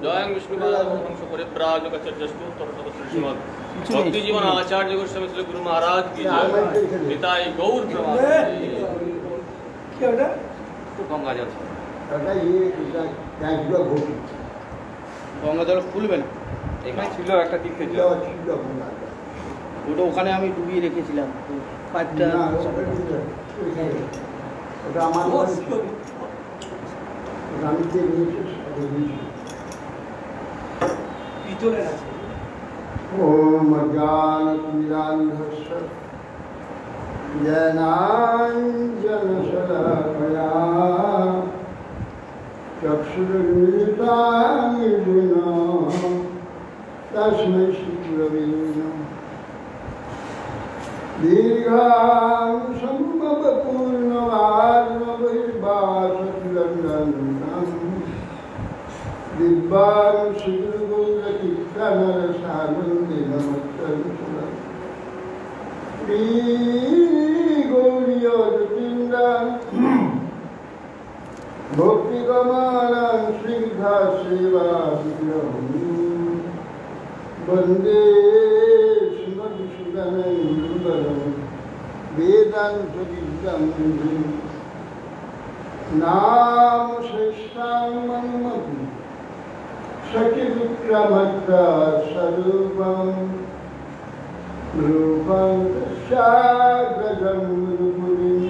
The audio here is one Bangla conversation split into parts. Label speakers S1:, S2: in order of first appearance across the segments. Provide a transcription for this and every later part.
S1: जयं विष्णुपादवंश परिव्राजकचर्यस्तु तत्सदश्रीमद् भक्ति जीवन आचार्य गोस्वामी श्री गुरु महाराज की जय। निताई गौर प्रमाण।
S2: क्या बेटा?
S1: तो गंगा जल
S3: दादा ये क्या भोग
S2: গঙ্গা জল খুলবে না, এখানে ছিল একটা তীর্থের জল, ওটা ওখানে আমি ডুবিয়ে রেখেছিলাম পাঁচটা।
S3: ওটা আমার আমি যে
S2: পিতলের আছে।
S3: ओम ज्ञानतिमिरान्धस्य ज्ञानाञ्जनशलाकया चक्षुरुन्मिलितं येन तस्मै श्रीगुरवे नमः। दीर्घां सम्भवपूर्णवार्णवैर्वासतिलण्डनं दिव्यां श्रीगुरुगौरकीर्तनरसानन्दे नमस्करिष्यामि। श्रीगौरीयतीन्द्रां भक्तिकमालां श्रीधासेवाविग्रहं वन्दे श्रीमद्सुदनं वेदान्तविद्यां नाम श्रेष्ठां मन्मथि सखिविक्रमत्ता स्वरूपं रूपं तस्याग्रजं गुरुपुरीं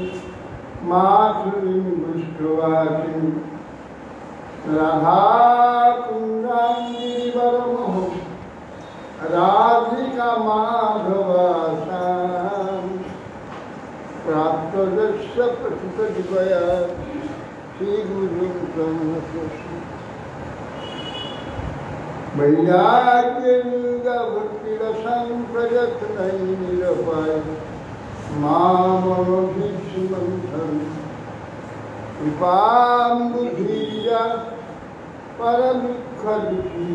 S3: माधुरीं पुष्टवाचिं राधाकुण्डां गिरिवरमोहं राधिका माधवासां प्राप्तदस्य प्रथितदिवया श्रीगुरुं प्रणतोऽस्मि। वैराग्ययुगभक्तिरसं प्रयत्नैरपाय मामभिष्मन्थं कृपां बुद्धिया परदुःखदुःखी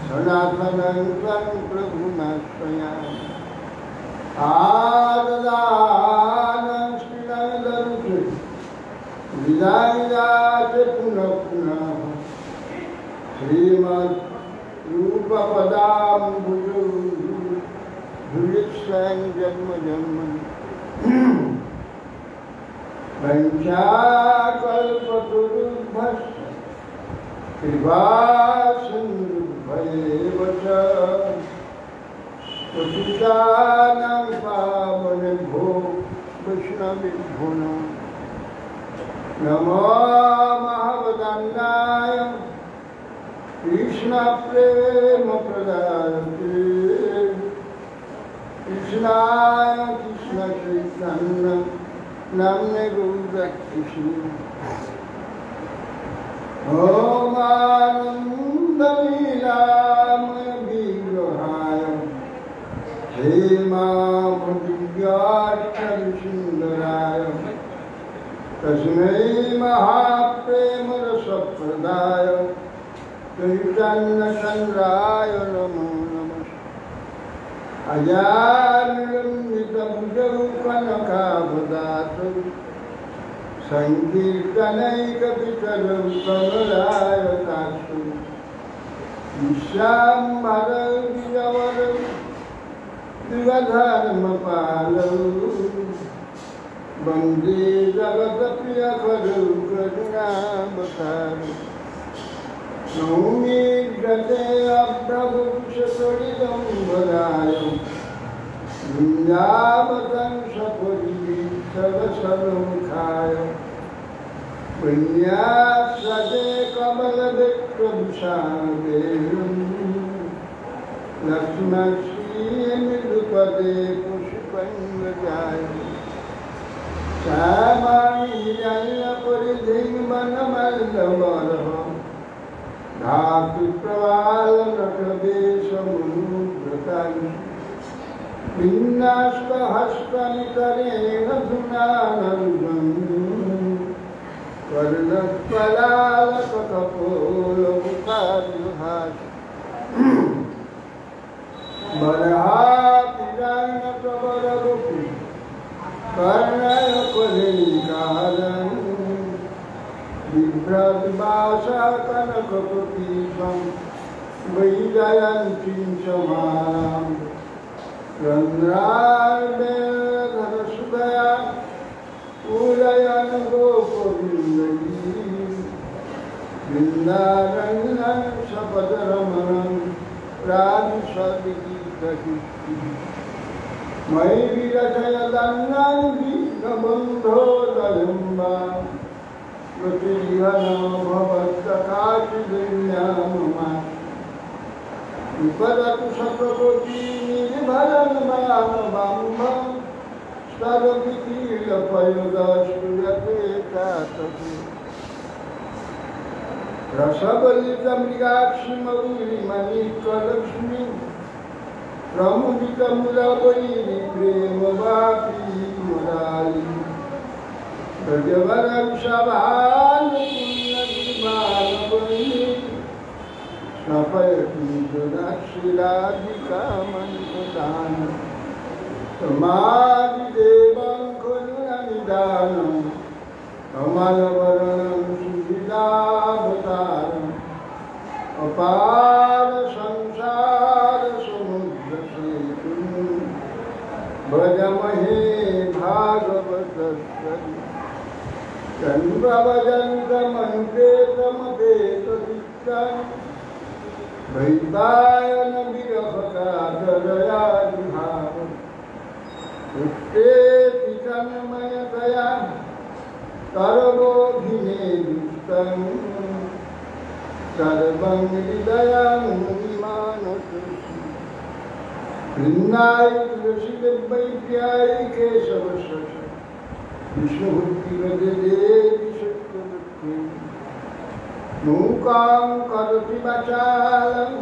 S3: सनातनं तं प्रभुमाश्रयामि। आददानं श्रीनन्दरुचे विदायाच पुनः पुनः श्रीमद्रूपपदाम्बुजौ धुलित्सं जन्म जन्मनि वञ्चाकल्पतरुभ्यश्च कृपासिन्धुभ्येव च पतितानां पावनेभ्यो वैष्णवेभ्यो नमो महावदन्नाय कृष्ण प्रेम प्रदायते कृष्णाय कृष्ण चैतन्य नाम्ने गौरकृष्ण ओम आनन्दलीलामय विग्रहाय हेमावतीर्याक्षरसुन्दराय तस्मै महाप्रेमरसप्रदाय चैतन्यचन्द्राय नमो नमः। अजानुलम्बितभुजौ कनकावदातौ सङ्कीर्तनैकपितरौ कमलायताक्षौ विश्वाम्भरौ द्विजवरौ द्विगधर्मपालौ वन्दे जगत्प्रियकरौ करुणावतारौ। नौमि गते अभ्रभुषसरिदं वदाय वृन्दावतं सपरिसरसमुखाय पुण्यासदे कमलविक्रमशावेरुं लक्ष्मणश्रीनिरुपदे पुष्पङ्गजाय श्यामाङ्गीयपरिधिं वनमल्लवरः धातु प्रवालनटवेशमुनुव्रतानि विन्यास्तहस्तनिकरेण धुनानन्दं कर्णत्पलालकपोलमुखाद्युहासि बलहातिरायणप्रवररूपि कर्णय कलिकारं बिभ्रद्भाषा कनकपतीशं वैजयन्तीं समानां रन्ध्रार्धरसुदया पूरयन् गोपवृन्दैः वृन्दारण्यं सपदरमणं राधिसद्गीतकीर्तिः मयि विरचयदन्नं दीनबन्धोदयम्बा प्रतिहनो भवत्तकाचिदुन्याममा विपदतु सतकोटिनिर्भरं मानवाम्बं सर्वविकीलपयुगस्तुयते चातके रसबलितमृगाक्षिमौलिमणिकलक्ष्मी प्रमुदितमुलवैरि प्रेमवापी मुरारी प्रजवरंशभानुपुण्यविमानवैः स्नपयति जुनशिलादिकामन्तदान समादिदेवं करुणनिदानं कमलवर्णं सुविदावतारम् अपार संसार समुद्रसेतुं भजमहे भागवतस्वरि चन्द्रभजन्तमनुपेतमपेतदिष्टं वैदायनविरहकादरयादिभाव उत्तेति तन्मयतया तरवोऽभिनेदिष्टम् सर्वं हृदयं विमानतुष्टि वृन्दाय तुलसीदेव्याय केशवशः विष्णुभक्तिवदेदेवी सत्यवत्यै मूकां करोति वाचालं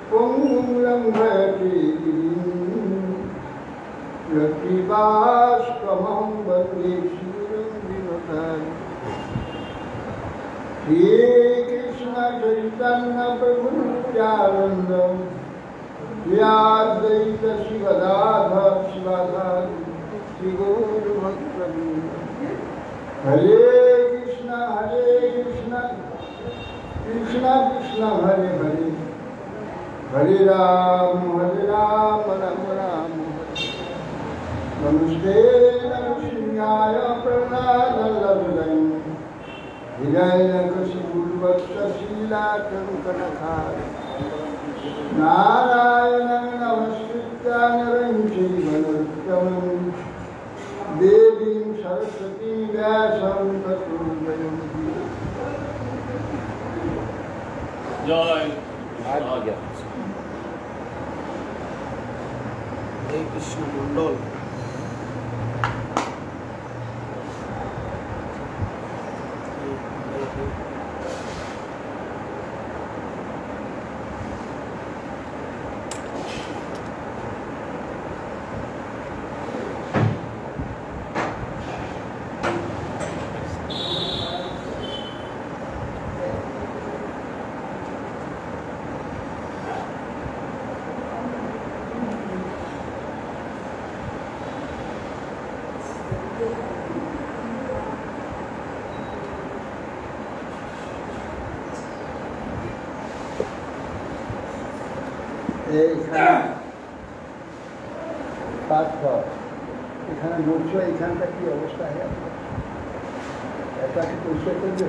S3: पुंगुं लङ्घयति गिरिं यत्कृपास्त्वमहं वन्दे श्रीरङ्गिणताम् श्री कृष्ण चैतन्य प्रभु नित्यानंद श्री शिवदाधर शिवाधारी श्री गौर भक्तवृंद हरे कृष्ण कृष्ण कृष्ण हरे हरे हरे राम राम राम नमस्ते नरसिंहाय प्रणामः हिरण्यकशिपुर्वक्षशीलाकङ्कणखार नारायणं नमस्कृत्य नरं चैव नरोत्तमं देवीं सरस्वतीं व्यासं ततो जयन्ति।
S1: जय
S2: हरे कृष्ण मंडल
S3: এখানে বলছো এখানটা কি অবস্থা है এটাকে পরিচয় করবে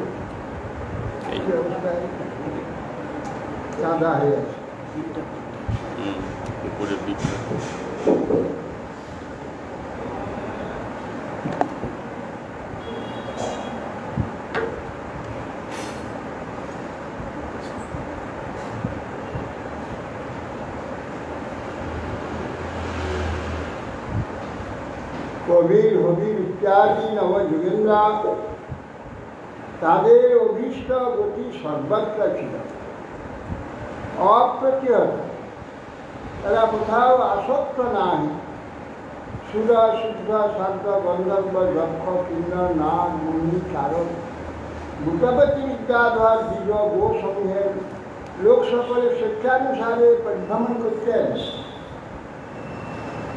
S3: কি অবস্থা চাঁদা হয়ে আছে
S1: উপরের দিকটা
S3: কবির হবির ইত্যাদি নবযুগেন্দ্রা তাদের অভীষ্ট গতি সর্বত্র ছিল অপ্রতিহত তারা কোথাও আসক্ত নাই সুর শুদ্ধ শান্ত গন্ধর্ব যক্ষ কিন্নর নাগ মুনি চারক ভূতপতি বিদ্যাধর দ্বিজ গোসমূহের লোক সকলে স্বেচ্ছানুসারে পরিভ্রমণ করতেন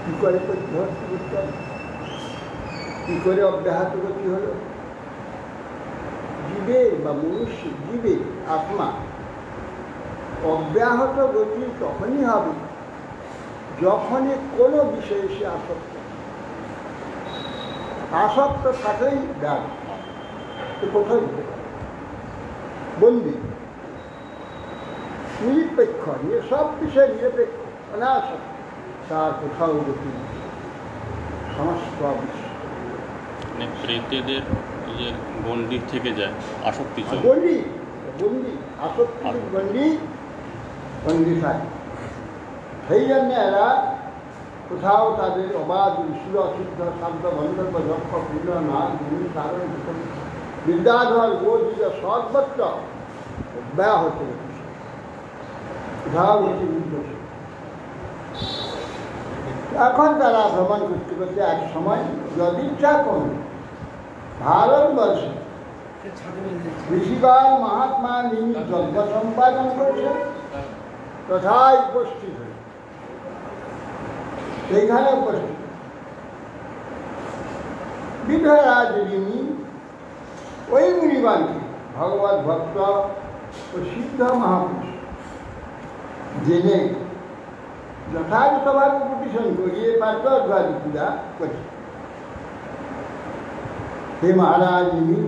S3: কি করে পরিভ্রমণ করতেন কি করে অব্যাহত গতি হলো জীবের বা মনুষ্য জীবের আত্মা অব্যাহত গতি তখনই হবে যখনই কোনো বিষয়ে সে আসক্ত। আসক্ত থাকলেই ব্যাগ কোথায় যেতে পারে, বন্দি, নিরপেক্ষ, সব বিষয়ে নিরপেক্ষ, অনাসক্ত, তার কোথাও গতি সমস্ত বিশ্ব।
S1: প্রেতেদের যে গণ্ডির থেকে যায় আসক্তি,
S3: বন্দি বন্দি আসক্তি বন্দি থাকে। সেই জন্যে এরা কোথাও তাদের অবাধ সুর অসিদ্ধ শব্দ গন্ধর্ব যক্ষ পূর্ণ না গুণী কারণ বিদ্যাধর গোদিত সর্বত্র অব্যাহত কোথাও গতি উদ্দেশ্য। এখন তারা ভ্রমণ করতে করতে এক সময় যদি ইচ্ছা করুন ভারতবর্ষে ঋষিবাল মহাত্মা যিনি যজ্ঞ সম্পাদন করেছেন তথায় উপস্থিত হয়ে সেইখানে উপস্থিত বিধরাজ ঋণী ওই মুনিবানকে ভগবত ভক্ত ও সিদ্ধ মহাপুরুষ জেনে যথাযথভাবে উপটিশন করিয়ে পার্শ্বদ্বাদী পূজা করছে। হে মহারাজ ইনি,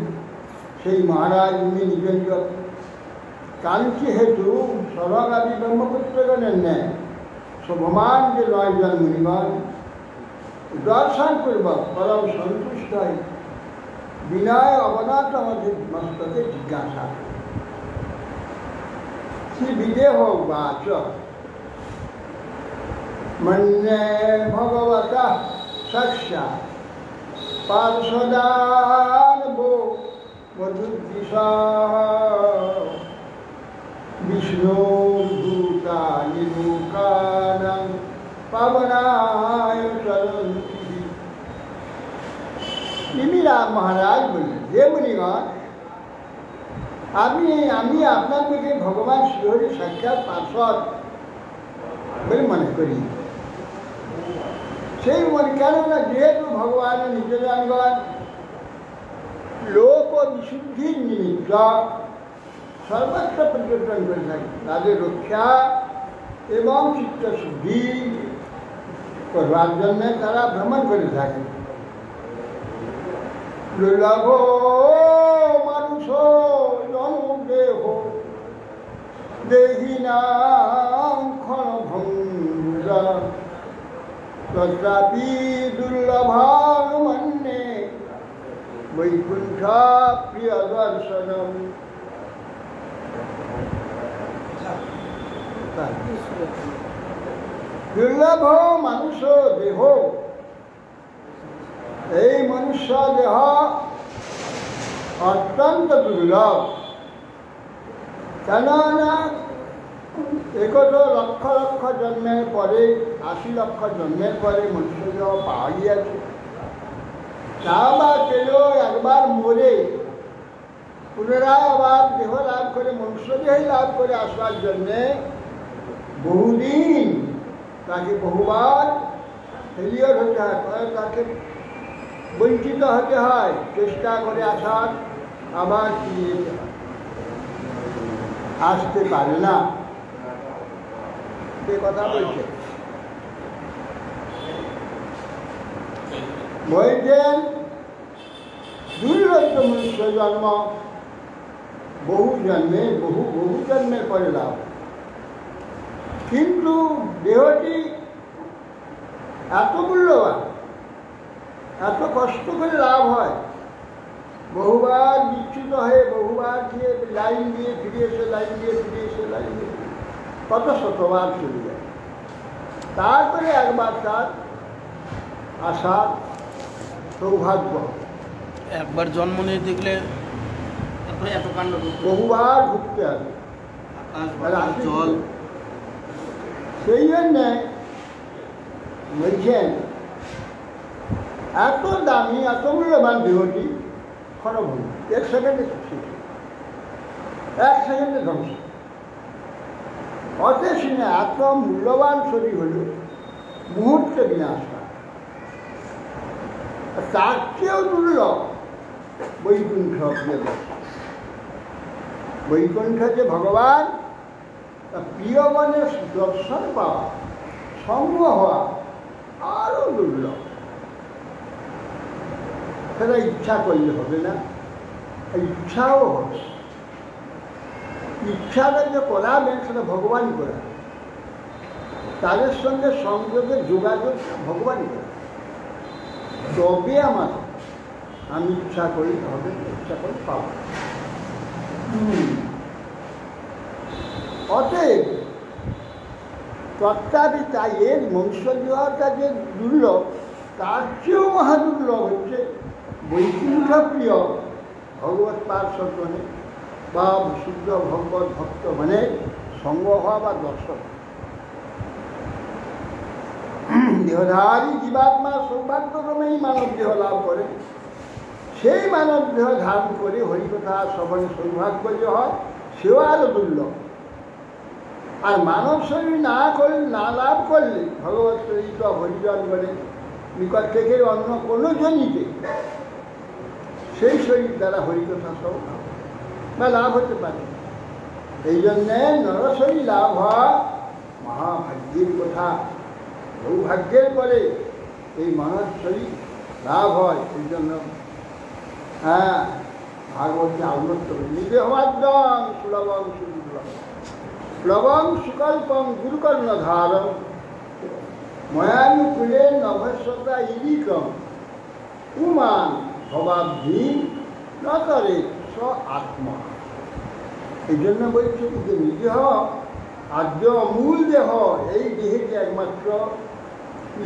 S3: সেই মহারাজ ইনি নিজ নিজ কাঞ্চি হেতু সরগাদী ব্রহ্মপুত্রগণের ন্যায় শোভমান যে 9 জন মুনিগণ দর্শন পূর্বক পরম সন্তুষ্ট হয় বিনয় অবনত আমাদের মস্তকে জিজ্ঞাসা শ্রী বিদেহ বাচ মন্যে ভগবতা সস্যা পার্শ্বদানবো মধুদ্দিশা বিষ্ণুদূতানি লোকানাং পাবনায় চরন্তি। নিমিরাম মহারাজ বললেন, হে মুনিগণ, আমি আপনার থেকে ভগবান শ্রীহরি সাক্ষাৎ পার্শ্বদ বলে মনে করি। সেই মনে কেননা যেহেতু ভগবানের নিজজনগণ লোক ও বিশুদ্ধির নিমিত্ত সর্বত্র পরিবর্তন করে থাকে, তাদের রক্ষা এবং চিত্তশুদ্ধি করবার জন্য তারা ভ্রমণ করে থাকে। দুর্লভ মানুষ জনদেহ দেহিনাং ক্ষণভঙ্গুরা তথাপি দুর্লভান মন্যে বৈকুণ্ঠ প্রিয় দর্শনম। দুর্লভ মানুষ দেহ, এই মনুষ্য দেহ অত্যন্ত দুর্লভ। কেননা একত লক্ষ লক্ষ জন্মের পরে 80 লক্ষ জন্মের পরে মনুষ্য দেহ পাওয়া গিয়েছে। তা বা কেন একবার মরে পুনরায় আবার দেহ লাভ করে মনুষ্য দেহই লাভ করে আসবার জন্যে বহুদিন তাকে বহুবার ফেলিওর হতে হয়, তাকে বঞ্চিত হতে হয়, চেষ্টা করে আসার, আবার ফিরে যেতে হয়, আসতে পারে না। সে কথা বলছে, বলছেন দুর্লভ মনুষ্য জন্ম বহু জন্মে বহু জন্মের পরে লাভ, কিন্তু দেহটি এত মূল্যবান, এত কষ্ট করে লাভ হয়, বহুবার বিচ্যুত হয়ে বহুবার দিয়ে লাইন দিয়ে ফিরে এসে লাইন দিয়ে ফিরে এসে লাইন দিয়ে কত শতবার চলে যায়। তারপরে একবার তার আশা সৌভাগ্য,
S2: একবার জন্ম নিয়ে দেখলে তারপরে এত কাণ্ড
S3: বহুবার ঘুরতে হবে,
S2: জল।
S3: সেই জন্যে বলছেন এত দামি এত মূল্যবান দেহটি ক্ষণভঙ্গ, 1 সেকেন্ডে শেষ, 1 সেকেন্ডে ধ্বংস। অথচ না এত মূল্যবান শরীর হল মুহূর্তে বিনাশ হয়। তার চেয়েও দুর্লভ বৈকুণ্ঠ প্রিয় দর্শন। বৈকুণ্ঠ যে ভগবান, প্রিয়গণের দর্শন পাওয়া, সঙ্গ হওয়া আরও দুর্লভ। সেটা ইচ্ছা করলে হবে না, ইচ্ছাও হবে। ইচ্ছাটা যে করাবেন সেটা ভগবান করাবে, তাদের সঙ্গে সংযোগে যোগাযোগ ভগবান করে। তবে আমি ইচ্ছা করি হবে, ইচ্ছা করে পাব। অতএব তত্ত্বাবি তাই এর মনুষ্য দেওয়াটা যে দুর্লভ, তার চেয়েও মহাদুর্লভ হচ্ছে বৈকুণ্ঠ প্রিয় ভগবৎ পার্শ্বজনে বা বিশুদ্ধ ভগবত ভক্ত মানে সঙ্গ হওয়া বা দর্শন। দেহধারী জীবাত্মা সৌভাগ্যক্রমেই মানব দেহ লাভ করে, সেই মানব দেহ ধারণ করে হরিকথা শ্রবণে সৌভাগ্য যে হয় সেও আরও দুর্লভ। আর মানব শরীর না লাভ করলে ভগবত চরিত হরিজন বলে নিকট থেকে অন্য কোনো জনিতে সেই শরীর দ্বারা হরিকথা শ্রবণ বা লাভ হতে পারে। এই জন্যে নরশরীর লাভ হওয়া মহাভাগ্যের কথা। সৌভাগ্যের পরে এই মানব শরীর লাভ হয়। এই জন্য ভাগবতকে আউন্নত করে নিজে হওয়ার সুলভং সুদুর্লভ প্লবং সুকল্পং গুরুকর্ণধারং ময়ানুকূলে নভস্যতা ইরিকম উমান ভবাব্ধি ন করে স আত্মা। এই জন্য বলছে যে নিজে আদ্য অমূল দেহ, এই দেহে যে একমাত্র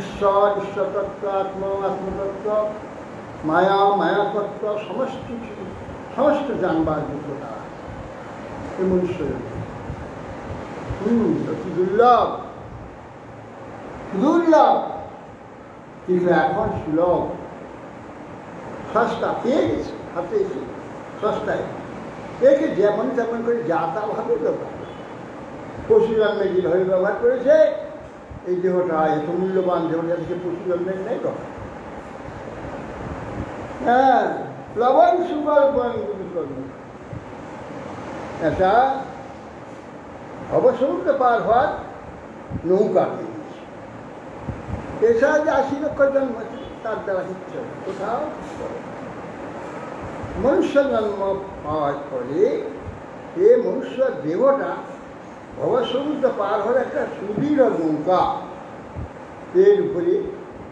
S3: ঈশ্বর, ঈশ্বরতত্ত্ব, আত্মতত্ত্ব, মায়া, মায়াতত্ত্ব সমস্ত জানবার যোগ্যতা এই মনুষ্য অতি দুর্লভ কিন্তু এখন সুলভ, সস্তা পেয়ে গেছে হাতে এসে, সস্তায় একে যেমন তেমন করে যা তা ভাবে ব্যবহার করে। পশু জন্মে যেভাবে ব্যবহার করেছে এই দেহটা এত মূল্যবান দেহটা থেকে পশু জন্মের নেই তো। প্লবন সুকল্পন গুরুকর্ণ, এটা ভবসমুদ্র পার হওয়ার নৌকা দিয়ে দিয়েছে। এছাড়া যে ৮০ লক্ষ জন্ম আছে তার দ্বারা কিচ্ছু কোথাও মনুষ্য জন্ম পাওয়ার পরে এ মনুষ্য দেহটা ভবসমুদ্র পার হওয়ার একটা সুদৃঢ় নৌকা, এর উপরে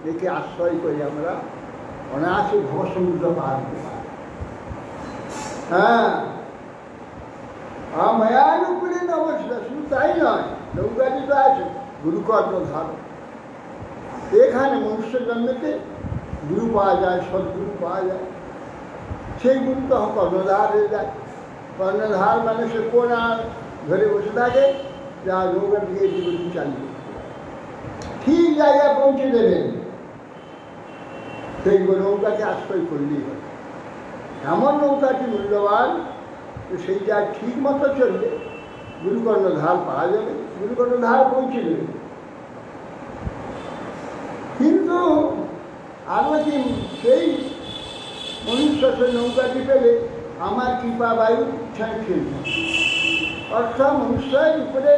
S3: রেখে আশ্রয় করে আমরা অনায়াসে ভবসমুদ্র পার হতে পারি। মায়ানুকূলে নবস্যতা, শুধু তাই নয়, নৌকাটি তো আছে গুরুকর্ণধার। এখানে মনুষ্য জন্মেতে গুরু পাওয়া যায়, সদ্গুরু পাওয়া যায়। সেই গুরু তখন কর্ণধার হয়ে যায়। কর্ণধার মানে সে কোন আর ধরে বসে থাকে, যা নৌকা দিয়ে জীবন চালিয়ে ঠিক জায়গায় পৌঁছে দেবেন, সেই নৌকাকে আশ্রয় করলেই হবে। এমন নৌকাটি মূল্যবান, সেই জায়গায় ঠিক মতো চললে গুরুকর্ণধার পাওয়া যাবে, গুরুকর্ণধার পৌঁছে দেবে। কিন্তু আমরা কি সেই মনুষ্য সেই নৌকাটি পেলে আমার কৃপা বায়ু ইচ্ছায় ফেলবে, অর্থাৎ মনুষ্যের উপরে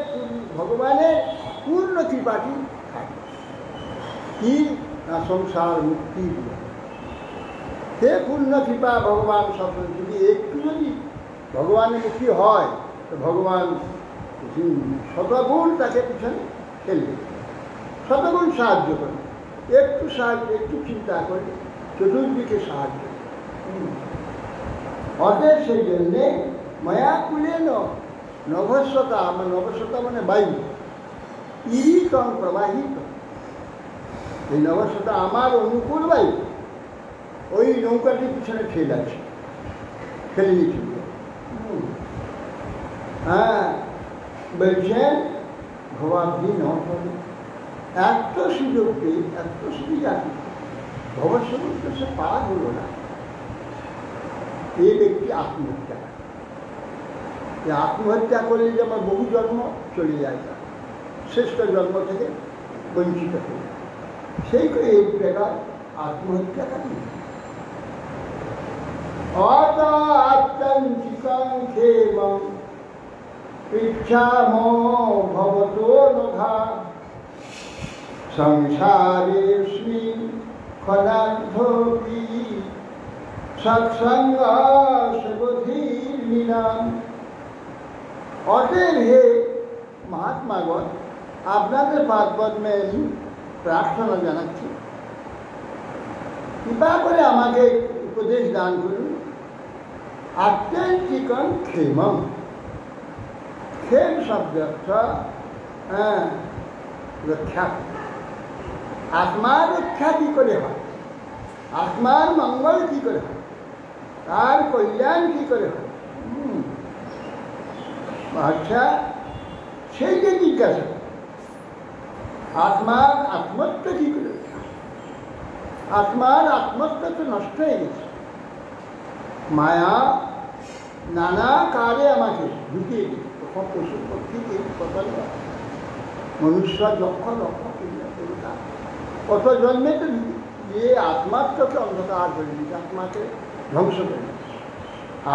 S3: ভগবানের পূর্ণ কৃপাটি থাকে। কি না সংসার মুক্তি, সে পূর্ণ কৃপা ভগবান স্বপ্ন। যদি একটু যদি ভগবানের মুক্তি হয় তো ভগবান শতগুণ তাকে পিছনে ফেলবে, শতগুণ সাহায্য করবে। একটু সাহায্য, একটু চিন্তা করে চতুর্দিকে সাহায্য। অতএব সেই জন্যে মায়াকুলে নভস্যতা, মানে নভস্যতা মানে বায়ু, ইরিকম প্রবাহিত। এই নভস্যতা আমার অনুকূল বায়ু, ওই নৌকাটির পিছনে ঠেলে আছে, ফেলে নিয়েছিল। বলছেন ভবাব্ধি ন হবে, এত সুযোগ পেয়ে, এত সুবিধা ভবসমুদ্র সে পার হলো না। এই ব্যক্তি আত্মহত্যা করে। আত্মহত্যা করলে যে আমার বহু জন্ম চলে যায়, শ্রেষ্ঠ জন্ম থেকে বঞ্চিত হয়ে যায়। সেই করে এই প্রকার আত্মহত্যা করে। অত আত্যন্তিকং ক্ষেমং ইচ্ছামো ভবতো নঘা সংসারেস্মিন খনার্ধপি সৎসঙ্গ সুবুদ্ধির্নিনাম। অতএব হে মহাত্মাগণ, আপনাদের পাদপদ্মে আমি প্রার্থনা জানাচ্ছি, কৃপা করে আমাকে উপদেশ দান করুন। আত্যন্তিকম ক্ষেমম, ক্ষেম শব্দ রক্ষা। আত্মার রক্ষা কী করে হয়, আত্মার মঙ্গল কী করে হয়, তার কল্যাণ কী করে হয়, আচ্ছা সেই যে জিজ্ঞাসা, আত্মার আত্মত্ব কী করে, আত্মার আত্মত্ব তো নষ্ট হয়ে গেছে। মায়া নানা কারে আমাকে ঢুকিয়ে দিচ্ছে, তখন পশু পক্ষী পতঙ্গ মনুষ্য লক্ষ লক্ষ কত জন্মে তো দিয়ে আত্মাত্মকে অন্ধকার করে দিচ্ছে, আত্মাকে ধ্বংস করে দিচ্ছে,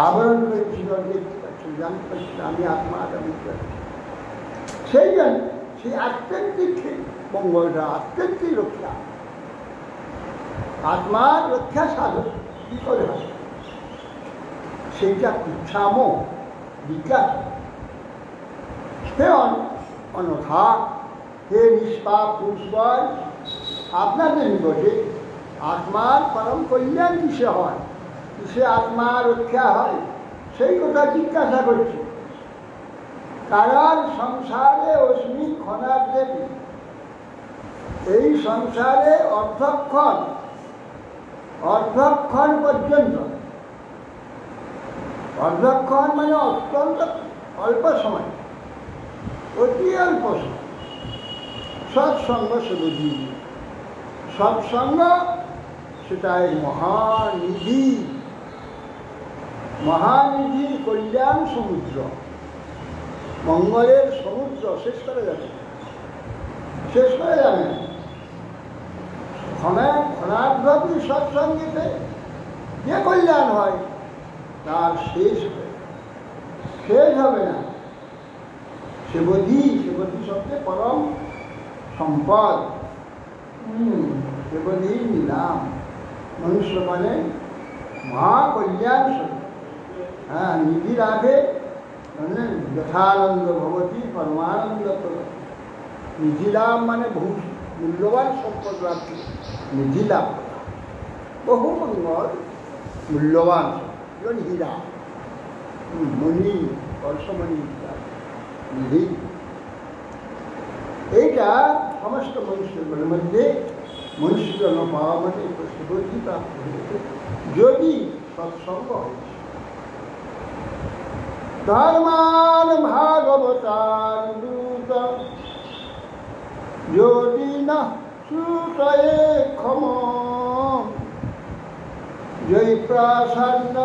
S3: আবরণ করেছিল, দেখতে পাচ্ছি, জানতে পারছি আমি আত্মাটা বুঝতে পারছি। সেই জন্য সেই আত্যন্তিক মঙ্গলটা, আত্যন্তিক রক্ষা, আত্মার রক্ষা সাধন কী করে হয়, সেইটা ইচ্ছামো বিজ্ঞান। হে অনথা, হে নিষ্পাপ পুরুষগণ, আপনাদের নিকটে আত্মার পরম কল্যাণ কিসে হয়, কিসে আত্মার রক্ষা হয়, সেই কথা জিজ্ঞাসা করছি। কারণ সংসারে অস্মিন ক্ষণার্ধে, এই সংসারে অর্ধক্ষণ পর্যন্ত, অর্ধক্ষণ মানে অত্যন্ত অল্প সময়, অতি অল্প সময়, সৎসঙ্গ সুবুদ্ধি। সৎসঙ্গ সেটাই মহানিধি, মহানিধি কল্যাণ সমুদ্র, মঙ্গলের সমুদ্র শেষ করে যাবে, শেষ করে যাবে। ক্ষণার্ধপি সৎসঙ্গেতে যে কল্যাণ হয় তার শেষ হবে না। সেবধি, সেবধি শব্দে পরম সম্পদ, সেবধি নিলাম, মনুষ্য মানে মহাকল্যাণ। হ্যাঁ, নিধি লাভে মানে যথানন্দ ভবতী পরমানন্দ। নিধি লাভ মানে বহু মূল্যবান সম্পদ লাভ, নিধি লাভ বহু মঙ্গল মূল্যবান হীরা, মণি, কলসমণি, নিধি। এইটা সমস্ত মনুষ্যদের মধ্যে মনুষ্য জন্ম পাওয়া মানে সুবুদ্ধি প্রাপ্ত হয়েছে যদি সৎসঙ্গ হয়েছে। ধর্মান ভাগবতান দূত যদি না শ্রুতয়ে ক্ষম, জয় প্রাসান্ন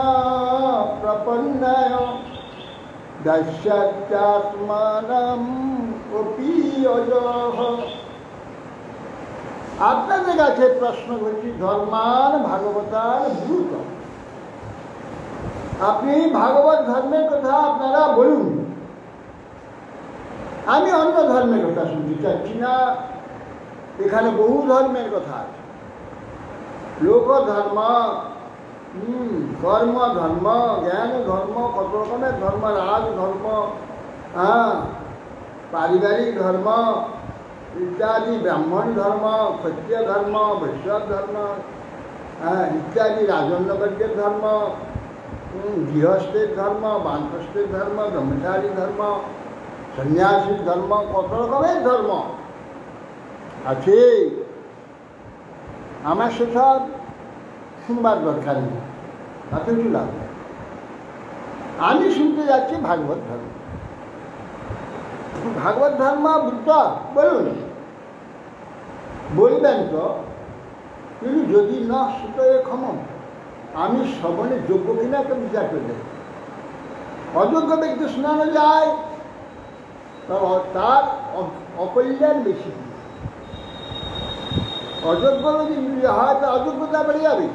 S3: প্রপন্নায় দাস্যাত্মানম অপি অজহ। আপনাদের কাছে প্রশ্ন করছি, ধর্মান ভাগবতার দ্রুত, আপনি ভাগবত ধর্মের কথা আপনারা বলুন, আমি অন্য ধর্মের কথা শুনতে চাচ্ছি না। এখানে বহু ধর্মের কথা আছে, লোক ধর্ম, কর্ম ধর্ম, জ্ঞান ধর্ম, কত রকমের ধর্ম, রাজ ধর্ম, পারিবারিক ধর্ম ইত্যাদি, ব্রাহ্মণ ধর্ম, ক্ষত্রিয় ধর্ম, বৈশ্য ধর্ম ইত্যাদি, রাজন্যবর্গের ধর্ম, গৃহস্থের ধর্ম, বানপ্রস্থের ধর্ম, ব্রহ্মচারী ধর্ম, সন্ন্যাসীর ধর্ম, কত রকমের ধর্ম আছে। আমার সেসব শুনবার দরকার নেই, তাতে একটু লাভ। আমি শুনতে যাচ্ছি ভাগবত ধর্ম। ভাগবত ধর্ম বুদ্ধ বলুন, বলবেন তো, কিন্তু যদি না শ্রুতয়ে ক্ষম, আমি শ্রবণের যোগ্য কিনা একটা বিচার করে দেব। অযোগ্য ব্যক্তি শোনানো যায়, তার অকল্যাণ বেশি। অযোগ্য যদি হয় তো অযোগ্যতা বেড়ে যাবে।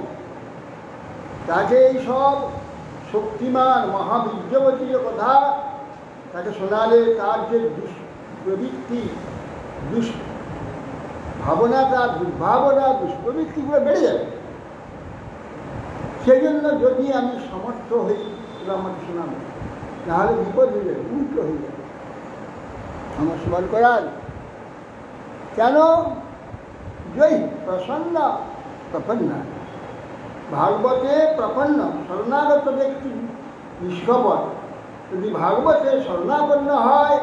S3: তাকে এইসব শক্তিমান মহাবীর্যবতীর কথা তাকে শোনালে তার যে দুষ্প্রবৃত্তি দুষ্ভাবনা, তার দুর্ভাবনা দুষ্প্রবৃত্তিগুলো বেড়ে যাবে। সেই জন্য যদি আমি সমর্থ হই এবার আমাকে শোনাবো, নাহলে বিপদ হয়ে যাবে, উল্টো হয়ে যাবে। আমার স্মরণ করার কেন জয় প্রসন্ন প্রপন্ন, ভাগবতে প্রপন্ন শরণাগত ব্যক্তি নিষ্কপট যদি ভাগবতে শরণাপন্ন হয়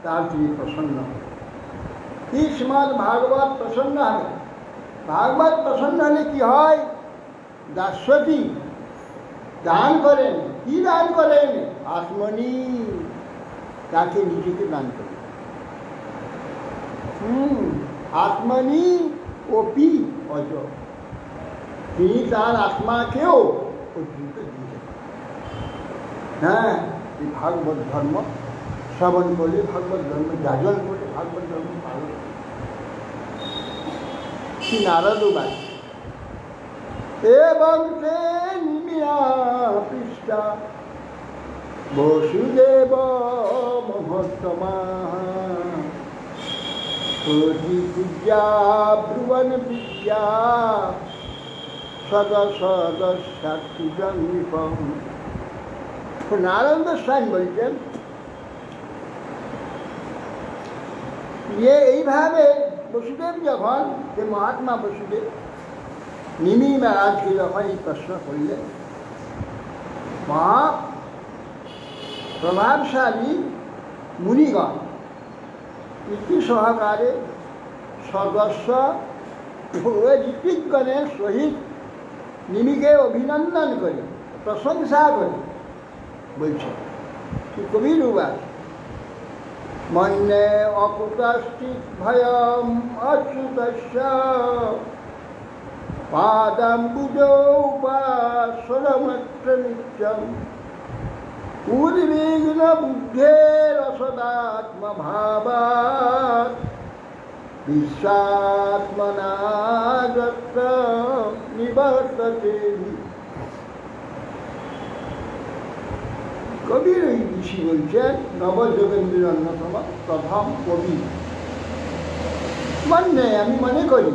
S3: তার তিনি প্রসন্ন। কি শ্রীমদ্ ভাগবত প্রসন্ন হবে? ভাগবত প্রসন্ন হলে কি হয়? দাস্যতি দান করেন। কি দান করেন? আত্মনি, তাকে নিজেকে দান করেন। আত্মনি অপি অজ, তিনি তার আত্মাকেও অর্জিত দিয়েছেন। হ্যাঁ, এই ভাগবত ধর্ম শ্রবণ করে, ভাগবত ধর্ম যাজন করে, ভাগবত ধর্ম পালন করে। শ্রী নারদ বাই এবং তে নিমিয়া পৃষ্ঠা বসুদেব মহত্তমা পূজা ব্রুবন বিদ্যা সদস্যাত্মীপম। নারায়ণ স্বামী বলছেন যে এইভাবে বসুদেব যখন, যে মহাত্মা বসুদেব নিমি মহারাজকে যখন এই প্রশ্ন করলেন, মহা প্রভাবশালী মুনিগণ ইতি সহকারে সদস্য ঋত্বিকগণের সহিত নিমিকে অভিনন্দন করে, প্রশংসা করে বলছে কবির উবাচ মন্যে অকুতস্থিত ভয়ম অচ্যুতস্য পাদাম্বুজো উপাসনমত্র নিত্যম উদ্বিগ্ন বুদ্ধের অসদাত্মভাবাৎ বিশ্বাত্মনা যত্র নিবর্ততে। কবির এই ঋষি বলছেন, নবযোগেন্দ্রের অন্যতম প্রথম কবি, মানে আমি মনে করি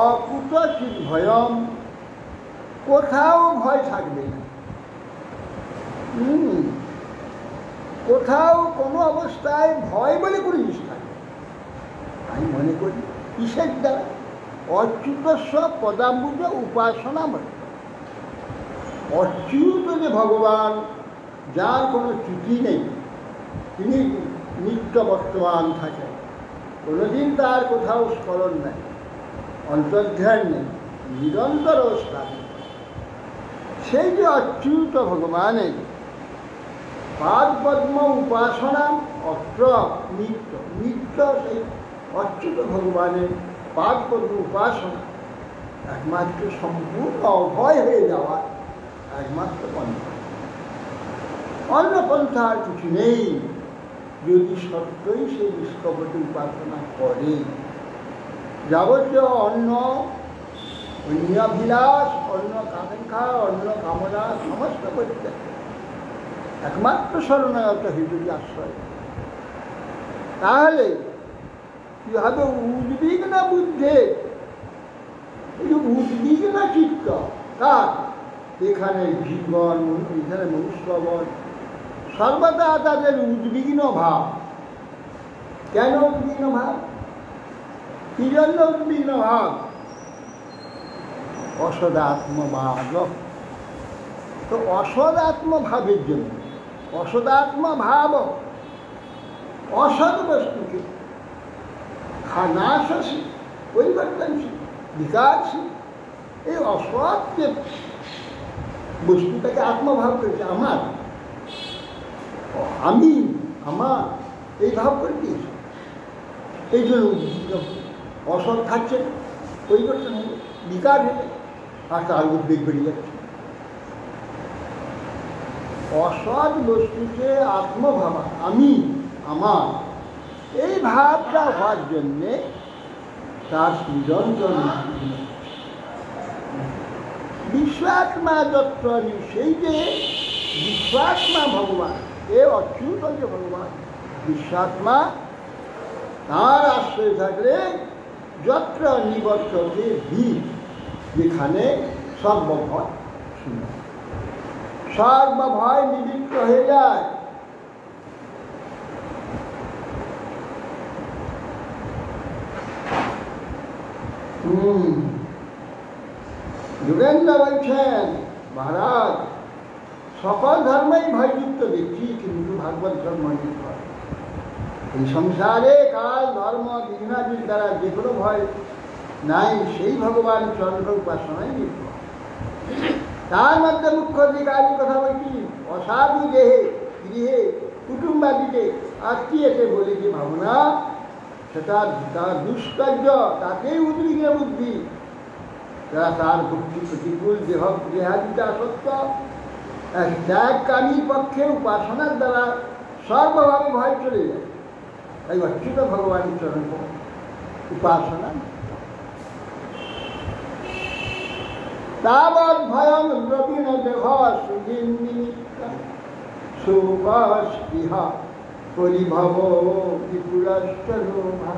S3: অকুতচিত ভয়ম, কোথাও ভয় থাকবে না। কোথাও কোনো অবস্থায় ভয় বলে কোনো জিনিস থাকবে। আমি মনে করি কিসের দ্বারা? অচ্যুতস্ব পদাম্বুজ উপাসনা বলে। অচ্যুত যে ভগবান, যার কোনো চ্যুতি নেই, তিনি নিত্য বর্তমান থাকেন, কোনোদিন তার কোথাও স্মরণ নেই, অন্তর্ধ্যান নেই, নিরন্তর স্থাপিত। সেই যে অচ্যুত ভগবানের পাদপদ্ম উপাসনা অত্র নিত্য নিত্য, সেই অচ্যুত ভগবানের পাদপদ্ম উপাসনা একমাত্র সম্পূর্ণ অভয় হয়ে যাওয়া একমাত্র পন্থা। অন্য পন্থা আর কিছু নেই। যদি সত্যই সেই নিষ্কপটে উপাসনা করে, যাবতীয় অন্য অন্যাভিলাষ, অন্য কাঙ্ক্ষা, অন্য কামনা সমস্ত করতে একমাত্র শরণাগত হিসেবে আশ্রয়, তাহলে কি হবে? উদ্বিগ্ন বুদ্ধে, এই যে উদ্বিগ্ন চিত্ত কার? এখানে জীবন, এখানে মনুষ্যগণ সর্বদা তাদের উদ্বিগ্ন ভাব। কেন উদ্বিগ্ন ভাব? কি জন্য উদ্বিগ্ন ভাব? অসদাত্মবাদ। তো অসদাত্মভাবের জন্য, অসদাত্মভাব অসৎ বস্তুকে নাশশীল, পরিবর্তনশীল, বিকারশীল, এই অসৎ যে বস্তুটাকে আত্মভাব করেছে, আমার, আমি, আমার, এই ভাব করে দিয়েছে। এই জন্য অসৎ থাকছে, পরিবর্তন হবে, বিকার হবে, আর তার উদ্বেগ বেড়ে যাচ্ছে। অসৎ বস্তুকে আত্মভাবা, আমি, আমার, এই ভাবটা হওয়ার জন্যে তার নিরন্তর বিশ্বাত্মা যত্র, সেই যে বিশ্বাত্মা ভগবান, এ অচ্যুত যে ভগবান বিশ্বাত্মা, তার আশ্রয় থাকলে যত্র নিবর্ততে বীর, যেখানে সর্বভয় শূন্য, সর্বভয় নিবৃত্ত হয়ে যায়। যোগেন্দ্র বলছেন, মহারাজ সকল ধর্মই ভয়যুক্ত দেখছি, কিন্তু ভাগবত ধর্ম নির্ভর। এই সংসারে কাল ধর্ম বিঘ্নাদির দ্বারা যে কোনো ভয় নাই, সেই ভগবান চন্দ্র উপাসনায় নির্ভর। তার মধ্যে মুখ্য দিক আদি কথা বলছি, অসাধু দেহে গৃহে কুটুম্বাদিকে আত্মীয়তে বলে যে ভাবনা, সেটা তার দুষ্কার্য, তাকেই উদ্বিগ্ন বুদ্ধি, যারা তার ভক্তি প্রতিকূল দেহাদিতা সত্য ত্যাগকামীর পক্ষে উপাসনার দ্বারা সর্বভাবে ভয় চলে যায়। তাই অচ্যুত ভগবানের চরণ উপাসনা। তাবৎ ভয়ং দ্রবিণ দেহ সুধীন নিমিত্ত শোকস্পৃহ পরিভব বিপুলশ্চ লোভা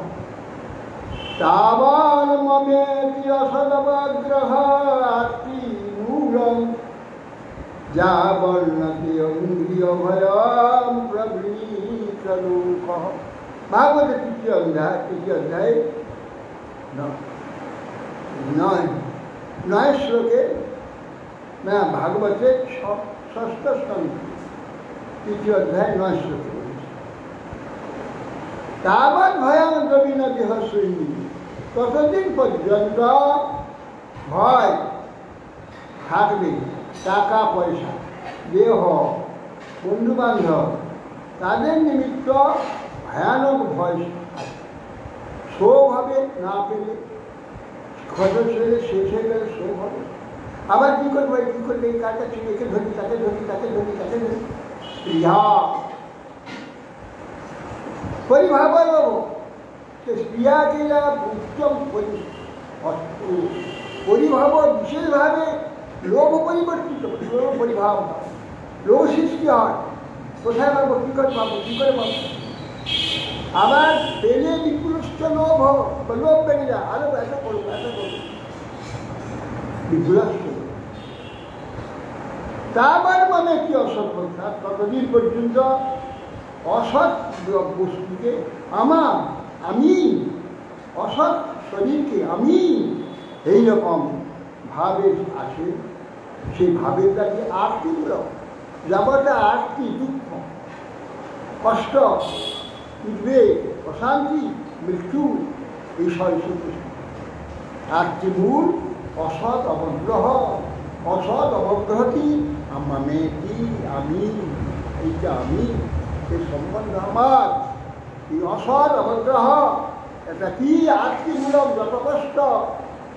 S3: তাবৎ মমেতি অসদবগ্রহ আত্মি মূলং যাবন্নতি ইন্দ্রিয় ভয়ং প্রবৃত লোকঃ। ভাগবতের তৃতীয় অধ্যায় 9 শ্লোকে, না ভাগবতের 6ষ্ঠ স্কন্ধ 3 অধ্যায় 9 শ্লোকে বলেছে, তাবৎ ভয়ং দ্রবিণ দেহ সৈনী, ততদিন পর্যন্ত ভয় থাকবে। টাকা পয়সা, দেহ, বন্ধু বান্ধব, তাদের নিমিত্ত ভয়ানক ভয় আছে। শোক হবে না পেলে, খরচ হয়ে শেষ হয়ে গেলে শোক হবে। আবার কী করবো, কী করবে, এই কাজটা ছিল, একে ধরি, তাকে ধরি, তাকে ধরি, তাকে ধরি, প্রিয়া পরিভাব সে প্রিয়াকে যারা উত্তম পরিভাব, বিশেষভাবে লোভ পরিবর্তিত, লোভ পরিভাব হয়, লোভ সৃষ্টি হয়। কোথায় পাবো, কী করে পাবো, কী করে পাবো। আবার পেলে বিপুলস্থ লোভ, লোভ বেড়ে যায়, আরো এত করবো, এত করবো, বিপুলস্থ। তারপর মানে কি অসভ্যতা, ততদিন পর্যন্ত অসৎ বস্তুকে আমি, অসৎ শরীরকে আমি, এইরকম ভাবে আসে। সেই ভাবের কাছে আর্তিগুলো যাবতে আর্তি, দুঃখ, কষ্ট, উদ্বেগ, অশান্তি, মৃত্যু, এই সব আর্তি মূল অসৎ অবগ্রহ। অসৎ অবগ্রহ কি, মেয়েটি আমি, এইটা আমি, সেই সম্বন্ধ আমার। এই অসৎ অবগ্রহ এটা কি, আর্তিমূলক যত কষ্ট,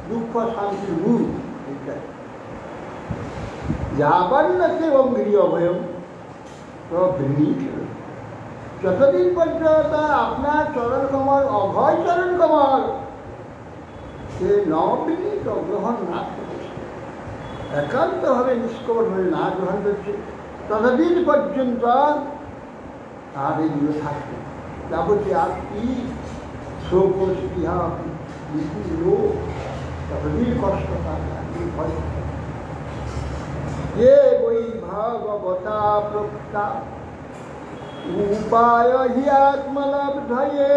S3: দুঃখ, শান্তির মূল এইটাই। যাবন্নতে ইন্দ্রিয় ভয়ং প্রবৃত, যতদিন পর্যন্ত আপনার চরণ কমল, অভয় চরণ কমল, সে নবৃত গ্রহণ না করেছে, একান্তভাবে নিষ্কপটভাবে না গ্রহণ করছে, ততদিন পর্যন্ত তার এগুলো থাকবে। যাবতীয় আত্মী শোক স্পৃহা বিপুল লোক, ততদিন কষ্ট তার ভয়। যে বৈ ভাগবতা প্রক্তা উপায় হি আত্মলব্ধয়ে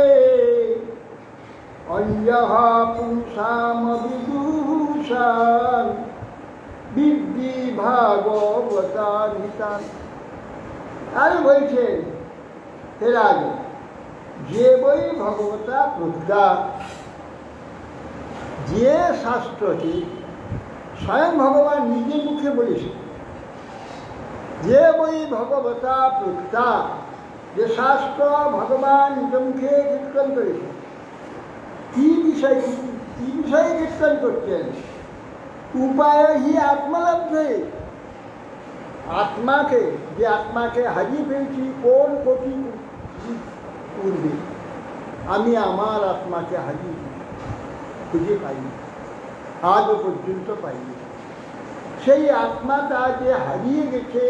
S3: অঞ্জহ পুংসাম বিদূষান বিদ্ধি ভাগবতা নিতান। আর বলছেন, হে রাজা, যে বই ভগবতা প্রক্তা, যে শাস্ত্রটি স্বয়ং ভগবান নিজে মুখে বলেছে, যে বই ভগবতা প্রক্তা, যে শাস্ত্র ভগবান নিজ মুখে কীর্তন করেছে। কি বিষয়ে কীর্তন করছেন? উপায় হি আত্মলব্ধে, আত্মাকে, যে আত্মাকে হারিয়ে ফেলছি কোন কোটি পূর্বে, আমি আমার আত্মাকে হারিয়ে খুঁজে পাইনি, আজও পর্যন্ত পাইনি। সেই আত্মাটা যে হারিয়ে গেছে,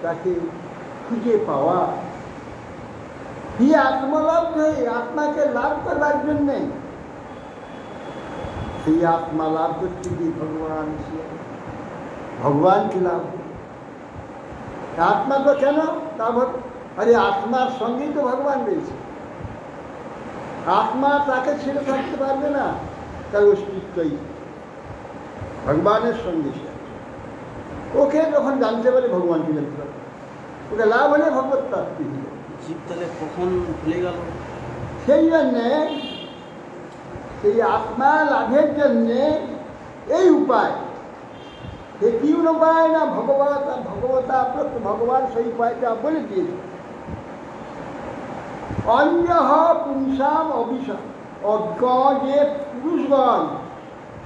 S3: তাকে খুঁজে পাওয়া, ही आत्मलाभ नहीं, आत्मा के लाभ करवार जन्य সেই आत्मा लाभ करती थी भगवान से, भगवान की लाभ। आत्मा तो क्या ना अरे आत्मार संगे तो भगवान रही, आत्मा ताके छेड़े থাকতে পারবে না, তার অস্তিত্বই ভগবানের সঙ্গে। ওকে যখন জানতে পারে ভগবানকে জানতে পারে, ওকে লাভ হলে ভগবত প্রাপ্তি হল।
S2: জীব তাহলে কখন ভুলে গেল?
S3: সেই জন্যে সেই আত্মা লাভের জন্যে এই উপায়, সে কি উপায় না ভগবতা ভগবান সেই উপায়টা বলে দিয়েছে। অঞ্জহ পুংসাম অভিশাপ, অজ্ঞ যে পুরুষগণ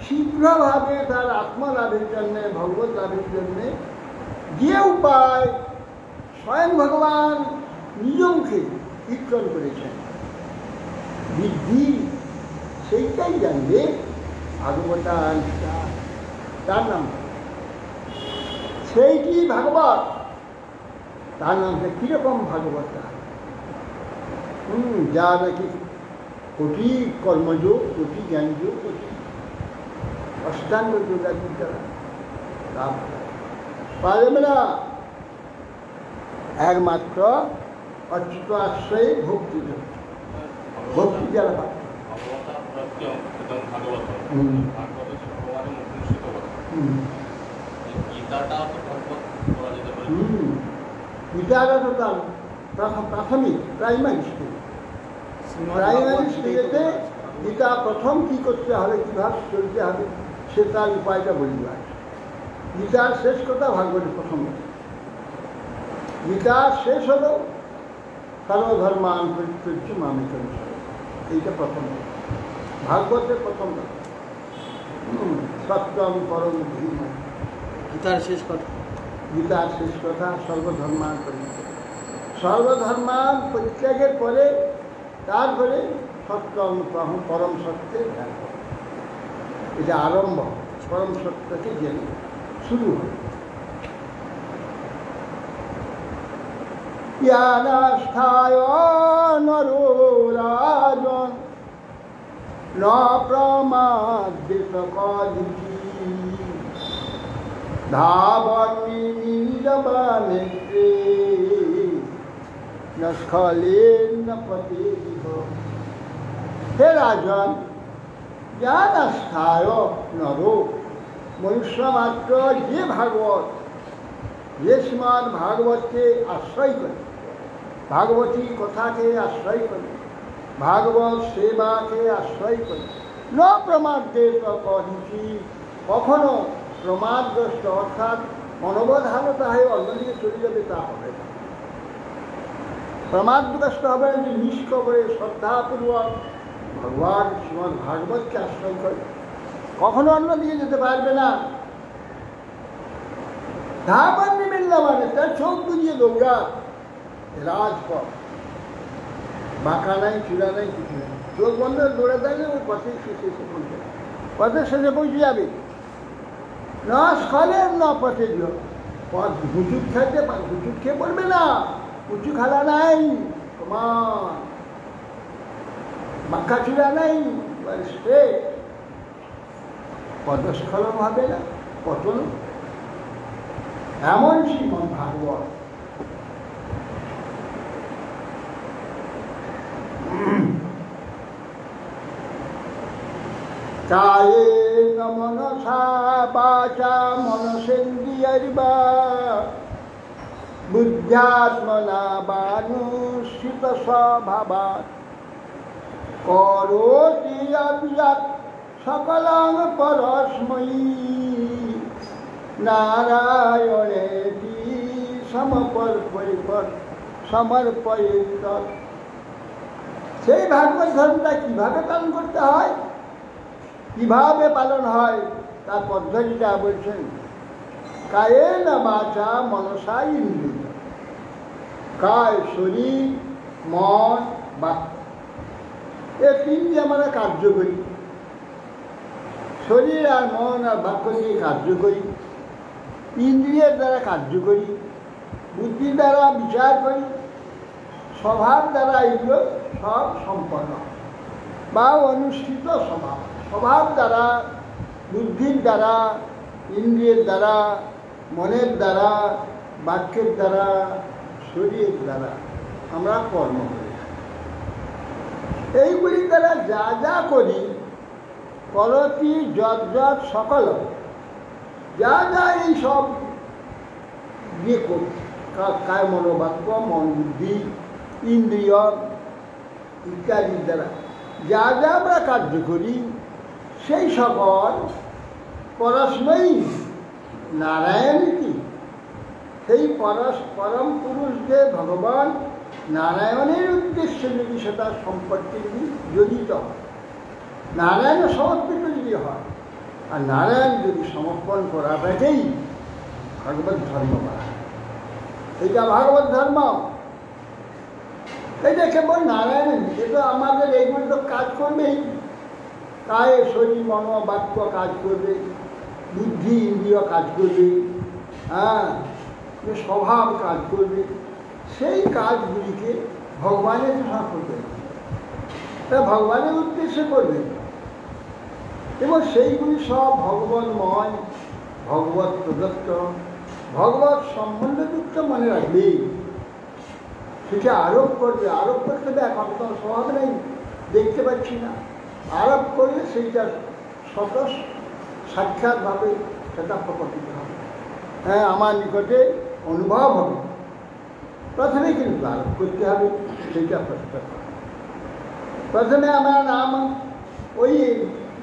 S3: শীঘ্রভাবে তার আত্মলাভের জন্যে ভগবত লাভের জন্যে যে উপায় স্বয়ং ভগবান নিজ মুখে কীর্তন করেছেন, বিধি সেইটাই জানবে ভাগবতার, তার নাম সেইটি ভাগবত, তার নামটা কীরকম ভাগবতা, যা নাকি কোটি কর্মযোগ, কোটি জ্ঞানযোগ, কোটি অষ্টাঙ্গ যোগাযোগ দ্বারা লাভ পারবে না, একমাত্র অচ্যুত আশ্রয়ে ভক্তি, ভক্তি যারা পাবে। গীতাটা তো তার প্রাথমিক প্রাইমারি স্কুল, প্রাইমারি স্কুলেতে গীতা প্রথম কী করতে হবে, কীভাবে চলতে হবে, সে তার উপায়টা বলি। গীতার শেষ কথা ভাগবতের প্রথম, গীতার শেষ হল সর্বধর্মান পরিত্যজ্য মামেকং শরণম, এইটা প্রথম ভাগবতের প্রথম সত্যম পরম ধীমহি।
S2: গীতার শেষ কথা,
S3: গীতার শেষ কথা সর্বধর্মান পরিত্যাগ, সর্বধর্মান পরিত্যাগের পরে তারপরে সত্যম পরম সত্যের ধ্যান, এটা আরম্ভ, পরম সত্যকে জেনে শুরু হয়। ইয়ানাস্থায় নরো রাজন ন প্রমাদ্যেত কলিতি ধাবন্নি নীলবানেত্রে ন স্খলেন ন পতেরিহ। হে রাজন, জ্ঞানাস্থায় নর, মনুষ্য মাত্র যে ভাগবত, যে শ্রীমদ্ ভাগবতকে আশ্রয় করে, ভাগবতী কথাকে আশ্রয় করে, ভাগবত সেবাকে আশ্রয় করে, ন প্রমাদ্যেত কলিতি, কখনো প্রমাদগ্রস্ত অর্থাৎ অনবধানতা হয়ে অন্যদিকে চলে যাবে তা হবে না। প্রমাদগ্রস্ত হবে না, যে নিষ্কবরে শ্রদ্ধাপূর্বক ভগবান শ্রীমদ্ ভাগবতকে আশ্রয় করে কখনো অন্যদিকে যেতে পারবে না। ধাবন্নি নীলবানে, তার চোখ বুঝিয়ে দৌড়া রাজপথ, বাঁকা নাই, চূড়া নাই, কিছু নেই, চোখ বন্ধ দৌড়ে থাকলে ওই পথে শেষে পৌঁছে, পথের শেষে পৌঁছে যাবে। না স্খলেন না পথে দিও, পথ হুচুক খেতে, হুচুক খেয়ে পড়বে না, উঁচু খালা নাই, সমান বাঁকা চূড়া নাই, পদস্খলন হবে না, পতন। এমন শ্রীমদ্ ভাগবত। কায়েন মনসা বাচা মনসেন্দ্রিয়ৈর্বা বুদ্ধ্যাত্মনা বানুষ্ঠিত স্বভাবাৎ করোতি অবিয়াৎ সকলং পরস্মৈ নারায়ণেতি সমর্পয়েত। সেই ভাগবত ধর্মটা কীভাবে পালন করতে হয়, কীভাবে পালন হয় তার পদ্ধতিটা বলছেন। কায়েন বাচা মনসা ইন্দ্রিয়, কায় শরীর, মন, বাক্য, এ তিনটি আমরা কার্য করি, শরীর আর মন আর বাক্য দিয়ে কার্য করি, ইন্দ্রিয়ের দ্বারা কার্য করি, বুদ্ধি দ্বারা বিচার করি, স্বভাব দ্বারা এগুলো সব সম্পন্ন বা অনুষ্ঠিত স্বভাব। স্বভাব দ্বারা, বুদ্ধির দ্বারা, ইন্দ্রিয়ের দ্বারা, মনের দ্বারা, বাক্যের দ্বারা, শরীরের দ্বারা আমরা কর্ম করি। এইগুলির দ্বারা যা যা করি, করতি যৎ যৎ সকল, যা যা এই সব দিয়ে করি, কায় মনোবাক্য, মন বুদ্ধি ইন্দ্রিয় ইত্যাদির দ্বারা যা যা আমরা কার্য করি, সেই সকল পরস্মৈ নারায়ণী, সেই পরম পুরুষ যে ভগবান নারায়ণের উদ্দেশ্যে যদি সেটা সম্পর্কে যদি জড়িত হয়, নারায়ণ সমর্পিত যদি হয়, আর নারায়ণ যদি সমর্পণ করাটাকেই ভাগবত ধর্ম করা, এটা ভাগবত ধর্ম। এটা কেবল নারায়ণ, এটা আমাদের এইগুলো তো কাজ করবেই, কায়ে শরীর মন বাক্য কাজ করবে, বুদ্ধি ইন্দ্রিয় কাজ করবে, হ্যাঁ, স্বভাব কাজ করবে। সেই কাজগুলিকে ভগবানের জন্য করবেন, তা ভগবানের উদ্দেশ্যে করবেন, এবং সেইগুলি সব ভগবানময়, ভগবত প্রদত্ত, ভগবত সম্বন্ধযুক্ত মনে রাখবে, সেটা আরোপ করবে। আরোপ করতে হবে, এখন তো স্বভাব নেই, দেখতে পাচ্ছি না। আরোপ করলে সেইটা স্বতঃ সাক্ষাৎভাবে সেটা প্রকটিত হবে, হ্যাঁ, আমার নিকটে অনুভব হবে। প্রথমে কিন্তু আরোপ করতে হবে, সেইটা প্রস্তুত হবে। প্রথমে আমার নাম ওই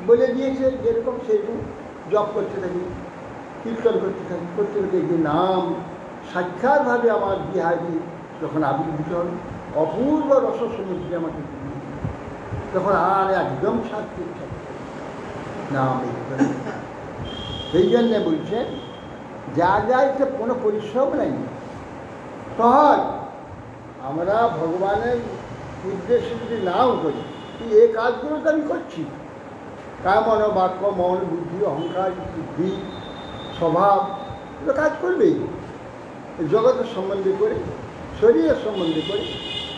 S3: বলে দিয়েছে, যেরকম সেরকম জপ করতে থাকি, কীর্তন করতে থাকি, করতে করতে যে নাম সাক্ষাৎভাবে আমার বিহারি যখন আবির্ভূত হল, অপূর্ব রসমুদ্রে আমাকে তখন আর একদম শান্তি নাম। সেই জন্যে বলছেন যা যাইতে কোনো পরিশ্রম নাই, সহজ। আমরা ভগবানের উদ্দেশ্যে যদি নাও করি, এই কাজগুলো তো আমি করছি, কায় মন বাক্য মন বুদ্ধি অহংকার বুদ্ধি স্বভাব এগুলো কাজ করবেই। জগতের সম্বন্ধে করে, শরীরের সম্বন্ধে করে,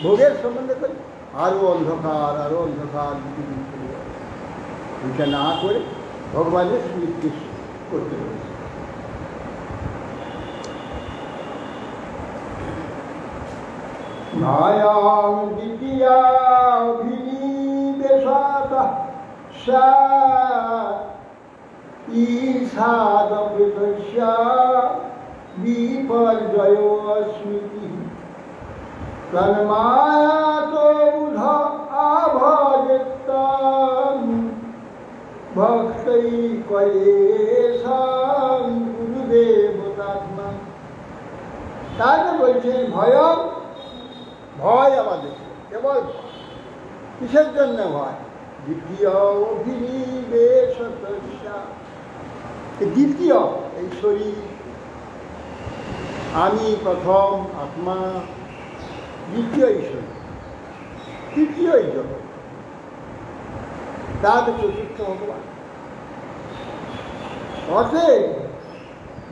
S3: ভোগের সম্বন্ধে করে, আরও অন্ধকার এটা না করে ভগবানের সুনির্দেশ করতে হবে। মায়াং দ্বিতীয়া অভিনিবেশাৎ স্যাৎ ঈশাদপৃতস্য বিপর্যয় স্মৃতি তন্মায়াতো বুধ আভজেত্তং ভক্তৈকয়েষাং গুরুদেবতাত্মা। তাহলে বলছেন ভয়ং, ভয় আমাদের কেবল কিসের জন্য ভয়? দ্বিতীয় অভিনিবেশতস্য, দ্বিতীয় এই শরীর, আমি প্রথম আত্মা, দ্বিতীয় ঈশ্বর, তৃতীয় জগৎ, তাদের চতুর্থ ভগবান। অতএব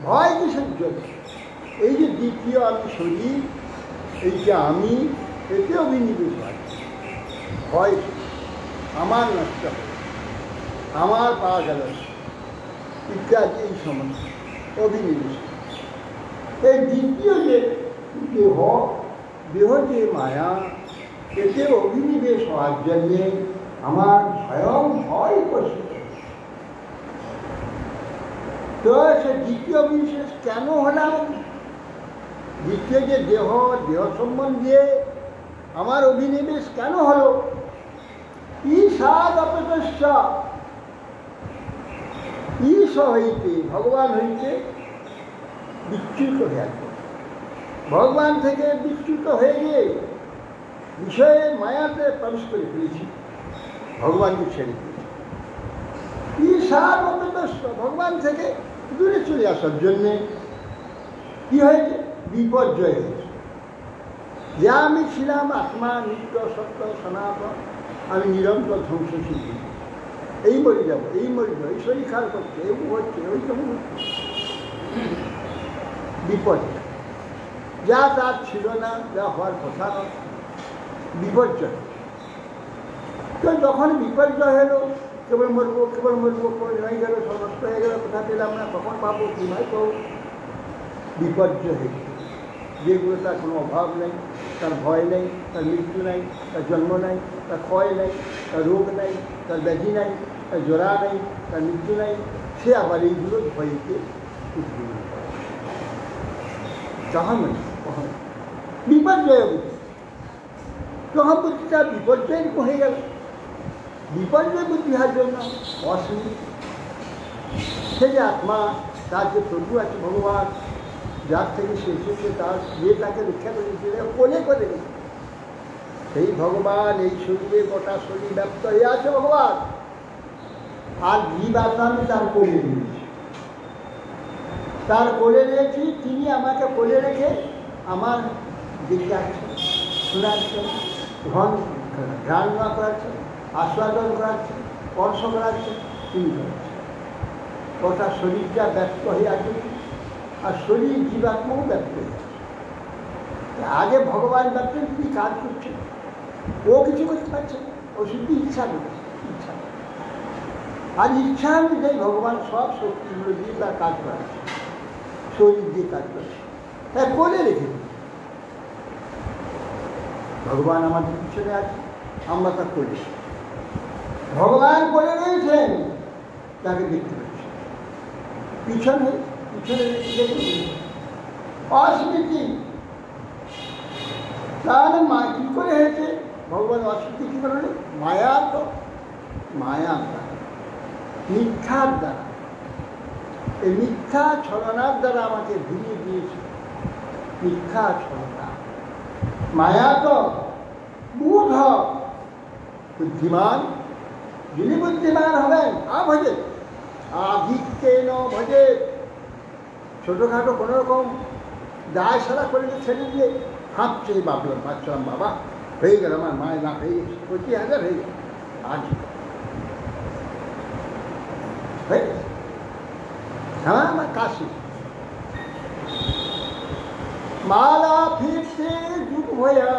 S3: ভয় কিসের জন্য? এই যে দ্বিতীয় আমি শরীর, এই যে আমি, এতে অভিনিবেশ হয়, ভয় আমার নষ্ট হয়, আমার পাওয়া গেল ইত্যাদি, এই সমস্ত অভিনিবেশ। এই দ্বিতীয় যে দেহ, দেহ যে মায়া, এতে অভিনিবেশ হওয়ার জন্যে আমার ভয় করছে। তো সে দ্বিতীয় বিশেষ কেন হলাম? দ্বিতীয় যে দেহ, দেহ সম্বন্ধে আমার অভিনিবেশ কেন হলো? ঈশাদপৃতস্য, ঈশ হইতে, ভগবান হইতে বিচ্যুত হয়ে আসবে, ভগবান থেকে বিচ্যুত হয়ে গিয়ে বিষয়ের মায়াতে প্রবেশ করে ফেলেছি, ভগবানকে ছেড়ে দিয়েছি। ঈশাদপৃতস্য, ভগবান থেকে দূরে চলে আসার জন্যে কি হয়েছে? বিপর্যয় হয়েছে। যা আমি ছিলাম আত্মা, নিত্য সত্য সনাতন, আমি নিরন্তর ধ্বংসশীল, এই মরে যাব, এই মরে যাব, এই শরীর খারাপ করছে, এই হচ্ছে, ওই কেমন বিপর্যয়। যা তার ছিল না, যা হওয়ার কথা নয়, বিপর্যয়। তো যখন বিপর্যয় হলো, কেবল মরবো হয়ে গেল, সমস্ত হয়ে গেল, কোথা পেলাম না, কখন পাবো, কী ভাই পাবো, বিপর্যয় হয়ে গেল। যেগুলো তার কোনো অভাব নেই, তার ভয় নেই, তার মৃত্যু নেই, তার জন্ম নেই, তার ক্ষয় নেই, তার রোগ নেই, তার ব্যাধি নেই, তার জোড়া নেই, তার মৃত্যু নেই, সে আবার এইগুলো ভয়কে উদ্ভিন্ন করে। তখন বিপর্যয় বুঝি, তখন বুদ্ধিটা বিপর্যয় হয়ে গেল। বিপর্যয় বুদ্ধি হওয়ার জন্য অসুবিধা, সে যে আত্মা, তার যে প্রভু আছে ভগবান, যার থেকে সে এসেছে, তার যে তাকে রক্ষা করেছিল, কোলে করে গেছে, সেই ভগবান এই শরীরে, গোটা শরীর ব্যপ্ত হয়ে আছে ভগবান। আর জীব আত্মা আমি তার কোলে নিয়েছি, তার কোলে নিয়েছি, তিনি আমাকে কোলে রেখে আমার দেখে আসছেন, শোনাচ্ছেন, ধ্যান করাচ্ছেন, আস্বাদন করাচ্ছেন, স্পর্শ করাচ্ছেন, তিনি করাচ্ছেন। গোটা শরীরটা ব্যক্ত হয়ে আছে, আর শরীর জীবাত্মাও ব্যক্ত হয়ে আছে। আগে ভগবান ব্যক্ত, তিনি কাজ করছেন, ও কিছু করতে পারছে না, ও শুধু ইচ্ছা করছে, ইচ্ছা। আর ইচ্ছা অনুযায়ী ভগবান সব শক্তিগুলো দিয়ে তার কাজ করাচ্ছে, শরীর দিয়ে কাজ করছে, তাই কোলে রেখে দিচ্ছে। ভগবান আমাদের পিছনে আছে, আমরা তার কোলে, ভগবান কোলে রয়েছেন, তাকে দেখতে পাচ্ছি, পিছনে অস্মৃতি। তাহলে মা কি করে হয়েছে? ভগবান অস্মৃতি কি করে? মায়া, তো মায়ার দ্বারা, মিথ্যার দ্বারা, এই মিথ্যা ছলনার দ্বারা আমাকে ভুলিয়ে দিয়েছে। মিথ্যা ছলনা, মায়া তো বুধ বুদ্ধিমান, যিনি বুদ্ধিমান হবেন ভজে আধিক্যেন ভজে। ছোটোখাটো কোনো রকম দায় সারা করে ছেড়ে দিয়ে হাঁপছে, ভাবলাম পাচ্ছিলাম বাবা হয়ে গেল, আমার মায়ের না হয়ে গেছে, 25,000 হয়ে গেল, আজ হয়ে গেছে, হ্যাঁ আমার কাশি। মালা ফিরতে যুগ হয়া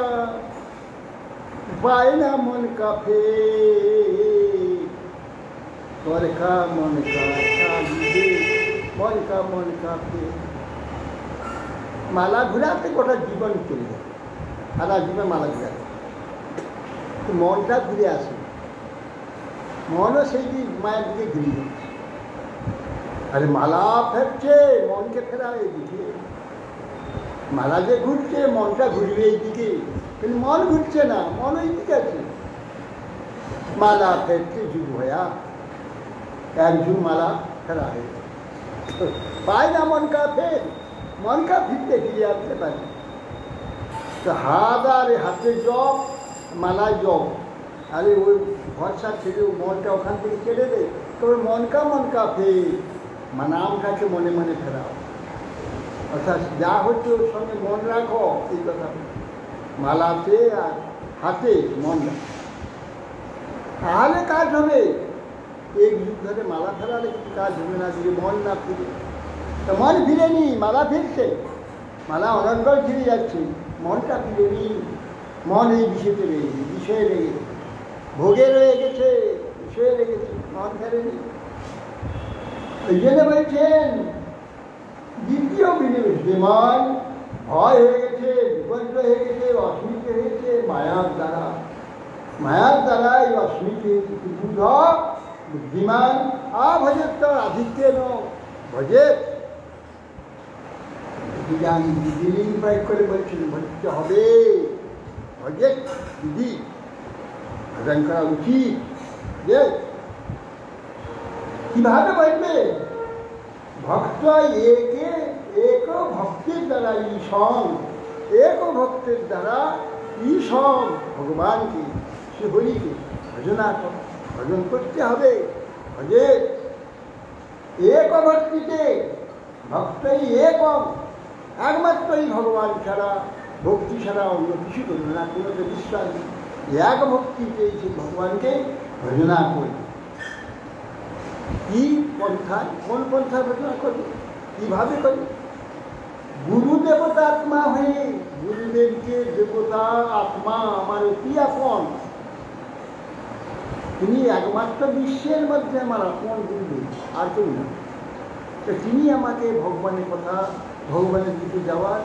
S3: পায় না মন কাফে, का मन का मन का मन काफे। माला घुराते गोटा जीवन चले जाए, सारा जीवन माला घुराते, तो मनटा घुरे आसे, मनो से मायर दिखे घुरी जाচ্ছে। अरे माला फेरছে, মনকে ফেরা এইদিকে, মালা যে ঘুরছে, মনটা ঘুরবে এইদিকে, কিন্তু মন ঘুরছে না, মন এইদিকে আছে। মালা ফেরছে যুগ হয়া, এক যুগ মালা ফেরা হয়ে পায় না মন কা ফের, মন কা ফিরতে ফিরে আসতে পারে। তো হাত আর হাতে জব, মালায় জব, আরে ওই ভরসা ছেড়ে মনটা ওখান থেকে কেড়ে দে, তবে মন কা ফের, নামটাকে মনে মনে ফেরাও। অর্থাৎ যা হচ্ছে ওর সঙ্গে মন রাখো, এই কথা। মালাতে আর হাতে মন রাখো, তাহলে কাজ হবে। এক যুগ ধরে মালা ফেরালে কিছু কাজ হবে না, যদি মন না ফিরে। তো মন ফিরেনি, মালা ফিরছে, মালা অনর্গল ফিরে যাচ্ছে, মনটা ফিরেনি। মন এই বিষয়তে লেগেছে, বিষয়ে লেগেছে, ভোগে রয়ে গেছে, বিষয়ে লেগেছে, মন ফেরেনি। ওই জন্য বলছেন দ্বিতীয় বিনিবেশ, মন ভয় হয়ে গেছে, বিপর্যয় হয়ে গেছে, অস্মিতে হয়েছে মায়ার দ্বারা। মায়ার দ্বারা এই অস্মিতে বুধ বুদ্ধিমান আভজেত আধিক্যেন ভজেত। আমি দিদিলিঙ্গ প্রয়োগ করে বলছেন, ভজতে হবে, ভজেত দিদি ভজন করা উচিত। যে কিভাবে বলবে? ভক্ত একে এক ভক্তির দ্বারা ঈশন, এক ভক্তের দ্বারা ঈশন ভগবানকে, সে হরিকে ভজনা করে, ভজন করতে হবে। ভজে এক ভক্তিতে, ভক্তই একম, একমাত্রই ভগবান ছাড়া, ভক্তি ছাড়া অন্য কিছু করবে না, কোনোতে বিশ্বাস নেই। এক ভক্তিতে সে ভগবানকে ভজনা করবে। কি পন্থায়, কোন পন্থায় ভজনা করবে, কীভাবে করবে? গুরু দেবতাত্মা হয়ে গুরুদেবকে দেবতা আত্মা আমার অতি আপন, তিনি একমাত্র বিশ্বের মধ্যে আমার আপন গুরুদেব, আর কেউ না। তো তিনি আমাকে ভগবানের কথা, ভগবানের দিকে যাওয়ার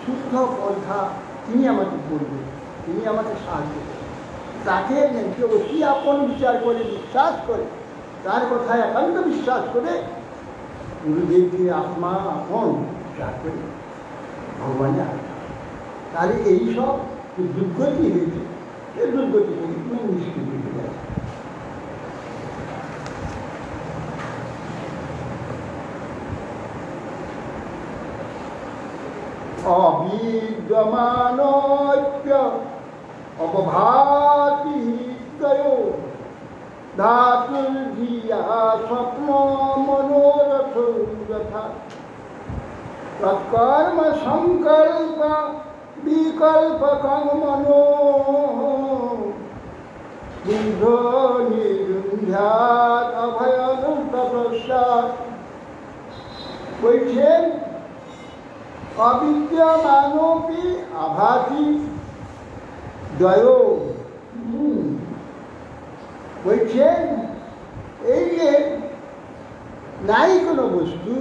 S3: শুদ্ধ পন্থা তিনি আমাকে বলবেন, তিনি আমাকে সাহায্য করবেন। তাকে যে অতি আপন বিচার করে, বিশ্বাস করে, তার কথায় একান্ত বিশ্বাস করে গুরুদেবকে আত্মা আপন বিচার করে ভগবানের আত্মা, তাহলে এইসব যে দুর্গতি হয়েছে, এই দুর্গতি নিষ্কৃতি হয়ে যায়। অবিদ্যমানৈক্য অপভাতি হৃদয়ো ধাতুর্ধিয়া স্বপ্ন মনোরথ যথা তৎকর্ম সংকল্প বিকল্পকং মনো বুদ্ধ নিরুন্ধ্যাৎ অভয়নুতপস্যাৎ। বলছেন অবিদ্যমানোপি আভাতি দ্বয়, বলছেন এই যে নাই কোনো বস্তু,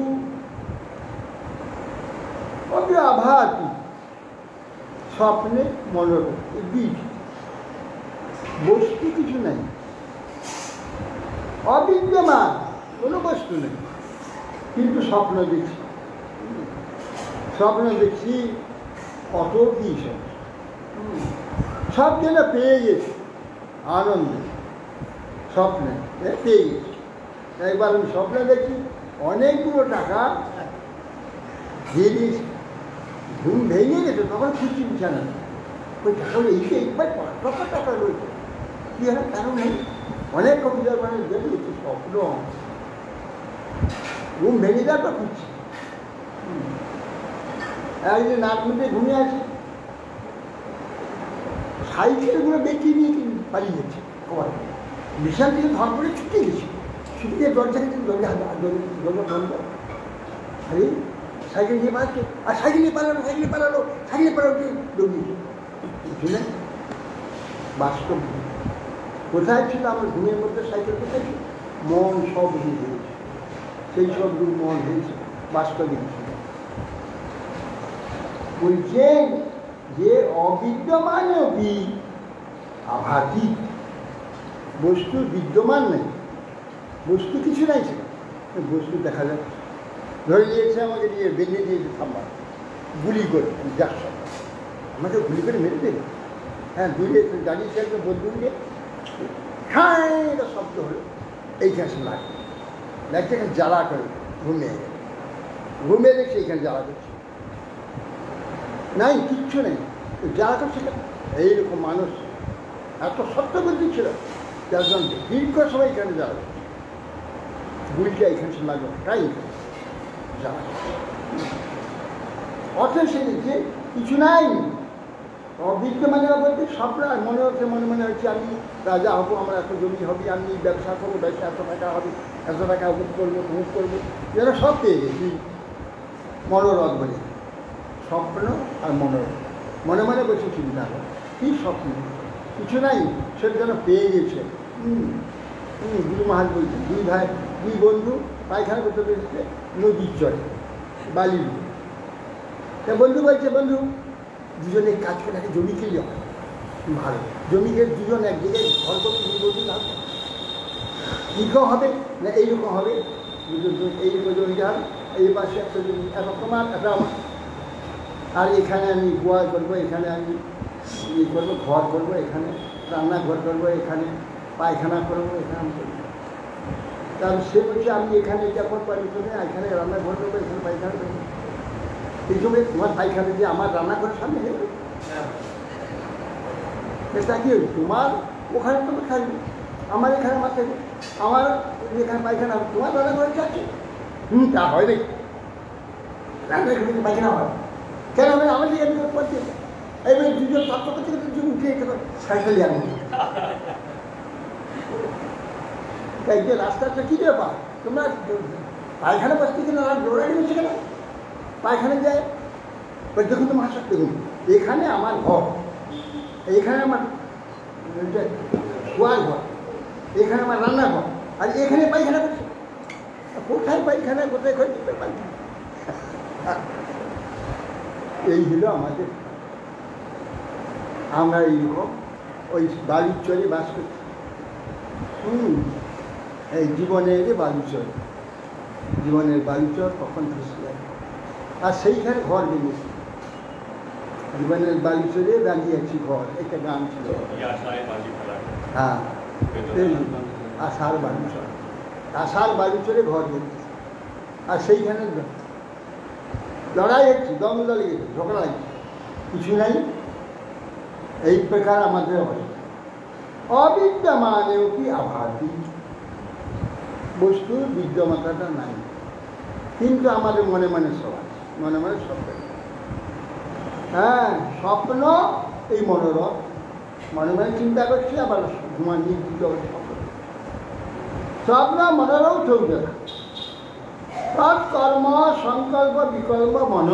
S3: অপি আভাতি স্বপ্নে মনোরম, বীজ বস্তু কিছু নাই, অবিদ্যমান কোনো বস্তু নেই, কিন্তু স্বপ্ন দেখছি, স্বপ্ন দেখছি কত কি সব যেন পেয়ে গেছি আনন্দে, স্বপ্নে পেয়ে গেছি। একবার আমি স্বপ্নে দেখি অনেকগুলো টাকা দিয়ে দিয়েছি, ঘুম ভেঙে গেছে, তখন খুশি বিছানা, ওই টাকা এইটা একবার 5 লক্ষ টাকা রয়েছে, কি হয় কারণ নেই, অনেক কবিতার মানে দেখেছি স্বপ্ন, ঘুম ভেঙে যাওয়ার পর খুঁজছি। একদিন নাটমুটে ঘুমিয়ে আছি, সাইকেলগুলো বেঁকিয়ে নিয়ে পালিয়ে যাচ্ছে, বিশাল থেকে ধর করে ছুটে গেছি, ছুটে গিয়ে দরজা কিন্তু দরজা বন্ধ, আরে সাইকেল নিয়ে পালাচ্ছে, আর সাইকেল নিয়ে পালালো, সাইকেলে পালালো, সাইকেলে পালালো, দৌড়িয়ে বুঝলেন। বাস্তব কোথায় ছিল আমার ঘুমের মধ্যে, সাইকেল কোথায় ছিল, মন সব ভুল হয়েছে, সেই সব রূপ মন হয়েছে, বাস্তবিক ছিল। বলছেন যে অবিদ্যমান আভাতি, বস্তু বিদ্যমান নেই, বস্তু কিছু নাই, সেটা বস্তু দেখা যাচ্ছে, ধরে নিয়েছে আমাকে দিয়ে বেঁধে দিয়েছে থাম্বা, গুলি করে, যার সব আমাকে গুলি করে মেরে দেবে। হ্যাঁ, দূরে দাঁড়িয়েছে একটা বন্ধু দিয়ে ঠাঁই একটা শব্দ হলো, এইখানে সে লাগছে, লাগছে এখানে জ্বালা করে, ঘুমিয়ে গেল, ঘুমিয়ে দেখছে এইখানে জ্বালা করছে, নাই কিচ্ছু নেই, জ্বালা করছে। এইরকম মানুষ এত সত্য বুদ্ধি ছিল, যার জন্য দীর্ঘ সময় এখানে জ্বালা করছে, গুলিটা এখানে সে লাগলো, তাই জ্বালা করছে। অথচ সে দেখছে কিছু নাই, অবিদ্যমানের বলতে স্বপ্ন, মনে হচ্ছে, মনে হচ্ছে আমি রাজা হবো, আমার এত জমি হবে, আমি ব্যবসা করবো, ব্যবসা এত টাকা হবে, এত টাকা মুখ করবো, মুখ করবো, যেন সব পেয়ে গেছি। মনোরথ বলে স্বপ্ন আর মনোরথ, মনে মনে বসে চিন্তা হয় কী স্বপ্ন, কিছু নাই, সেটা যেন পেয়ে গেছে। গুরু মহারাজ বলছেন দুই ভাই, দুই বন্ধু পায়খানা করতে পেরেছে নদীর চরে, বালির। তা বন্ধু বলছে, বন্ধু দুজনে কাজ করে থাকে, জমি কিনলে হয় ভালো, জমি কিনে দুজন এক জায়গায় ঘর করতে দুজন হবে, কীরকম হবে না এইরকম হবে, এইরকম জমিটা হবে, এই পাশে একটা জমি এরকম একটা আমার, আর এখানে আমি গোয়াল করবো, এখানে আমি ইয়ে করবো, ঘর করবো, এখানে রান্নাঘর করবো, এখানে পায়খানা করবো, এখানে আমি করবো। তাহলে সে বলছে আমি এখানে এটা করবো, এখানে রান্নাঘর করবো, এখানে পায়খানা করবো। এই সময় তোমার পায়খানা দিয়ে আমার রান্নাঘরের সামনে হয়ে গেল, তা কি তোমার ওখানে তুমি খাইবে, আমার এখানে আমার থাকবে, আমার এখানে পায়খানা হবে, তোমার রান্নাঘরে চাচ্ছে। তা হয় নাকি, রান্নাঘরে পায়খানা হয় কেন হবে, আমাদের এমনি করতে এইভাবে দুজন তত্ত্ব করতে করতে দুজন উঠে যেতে পারে, সাইকেলে আমি তাই যে রাস্তাটা কী ব্যাপার, তোমরা পায়খানা বসতে কিনা দৌড়ানি হচ্ছে কেন, পায়খানা যায় দেখুন তো মহাশয়, দেখুন এখানে আমার ঘর, এইখানে আমার শোয়ার ঘর, এখানে আমার রান্নাঘর, আর এখানে পায়খানা করছে। কোথায় পায়খানা, কোথায় করছে পায়খানা? এই হলো আমাদের, আমরা এইরকম ওই বাড়ির চরে বাস করছি। এই জীবনের বালুচর, জীবনের বালুচর কখন খুশি যায়। আর সেইখানে ঘর বেরিয়েছি, জীবনের বালুচরে দাঁড়িয়ে আছি ঘর, একটা গান ছিল। হ্যাঁ, আষাঢ় বালুচর, আষাঢ় বালুচরে ঘর বেরিয়েছি। আর সেইখানে লড়াই হচ্ছে, দ্বন্দ্ব লেগেছে, ঝগড়া লাগছে, কিছু নাই। এই প্রকার আমাদের অবস্থা। অবিদ্যমানেও কি আভাতি, বস্তুর বিদ্যমাতাটা নাই, কিন্তু আমাদের মনে মনে সব আছে, মনে মনে সব। হ্যাঁ, স্বপ্ন এই মনোরম, মনে মনে চিন্তা করছি, আবার ঘুমান নির্দিষ্ট স্বপ্ন মনোরম চলবে না। তৎকর্ম সংকল্প বিকল্প মন,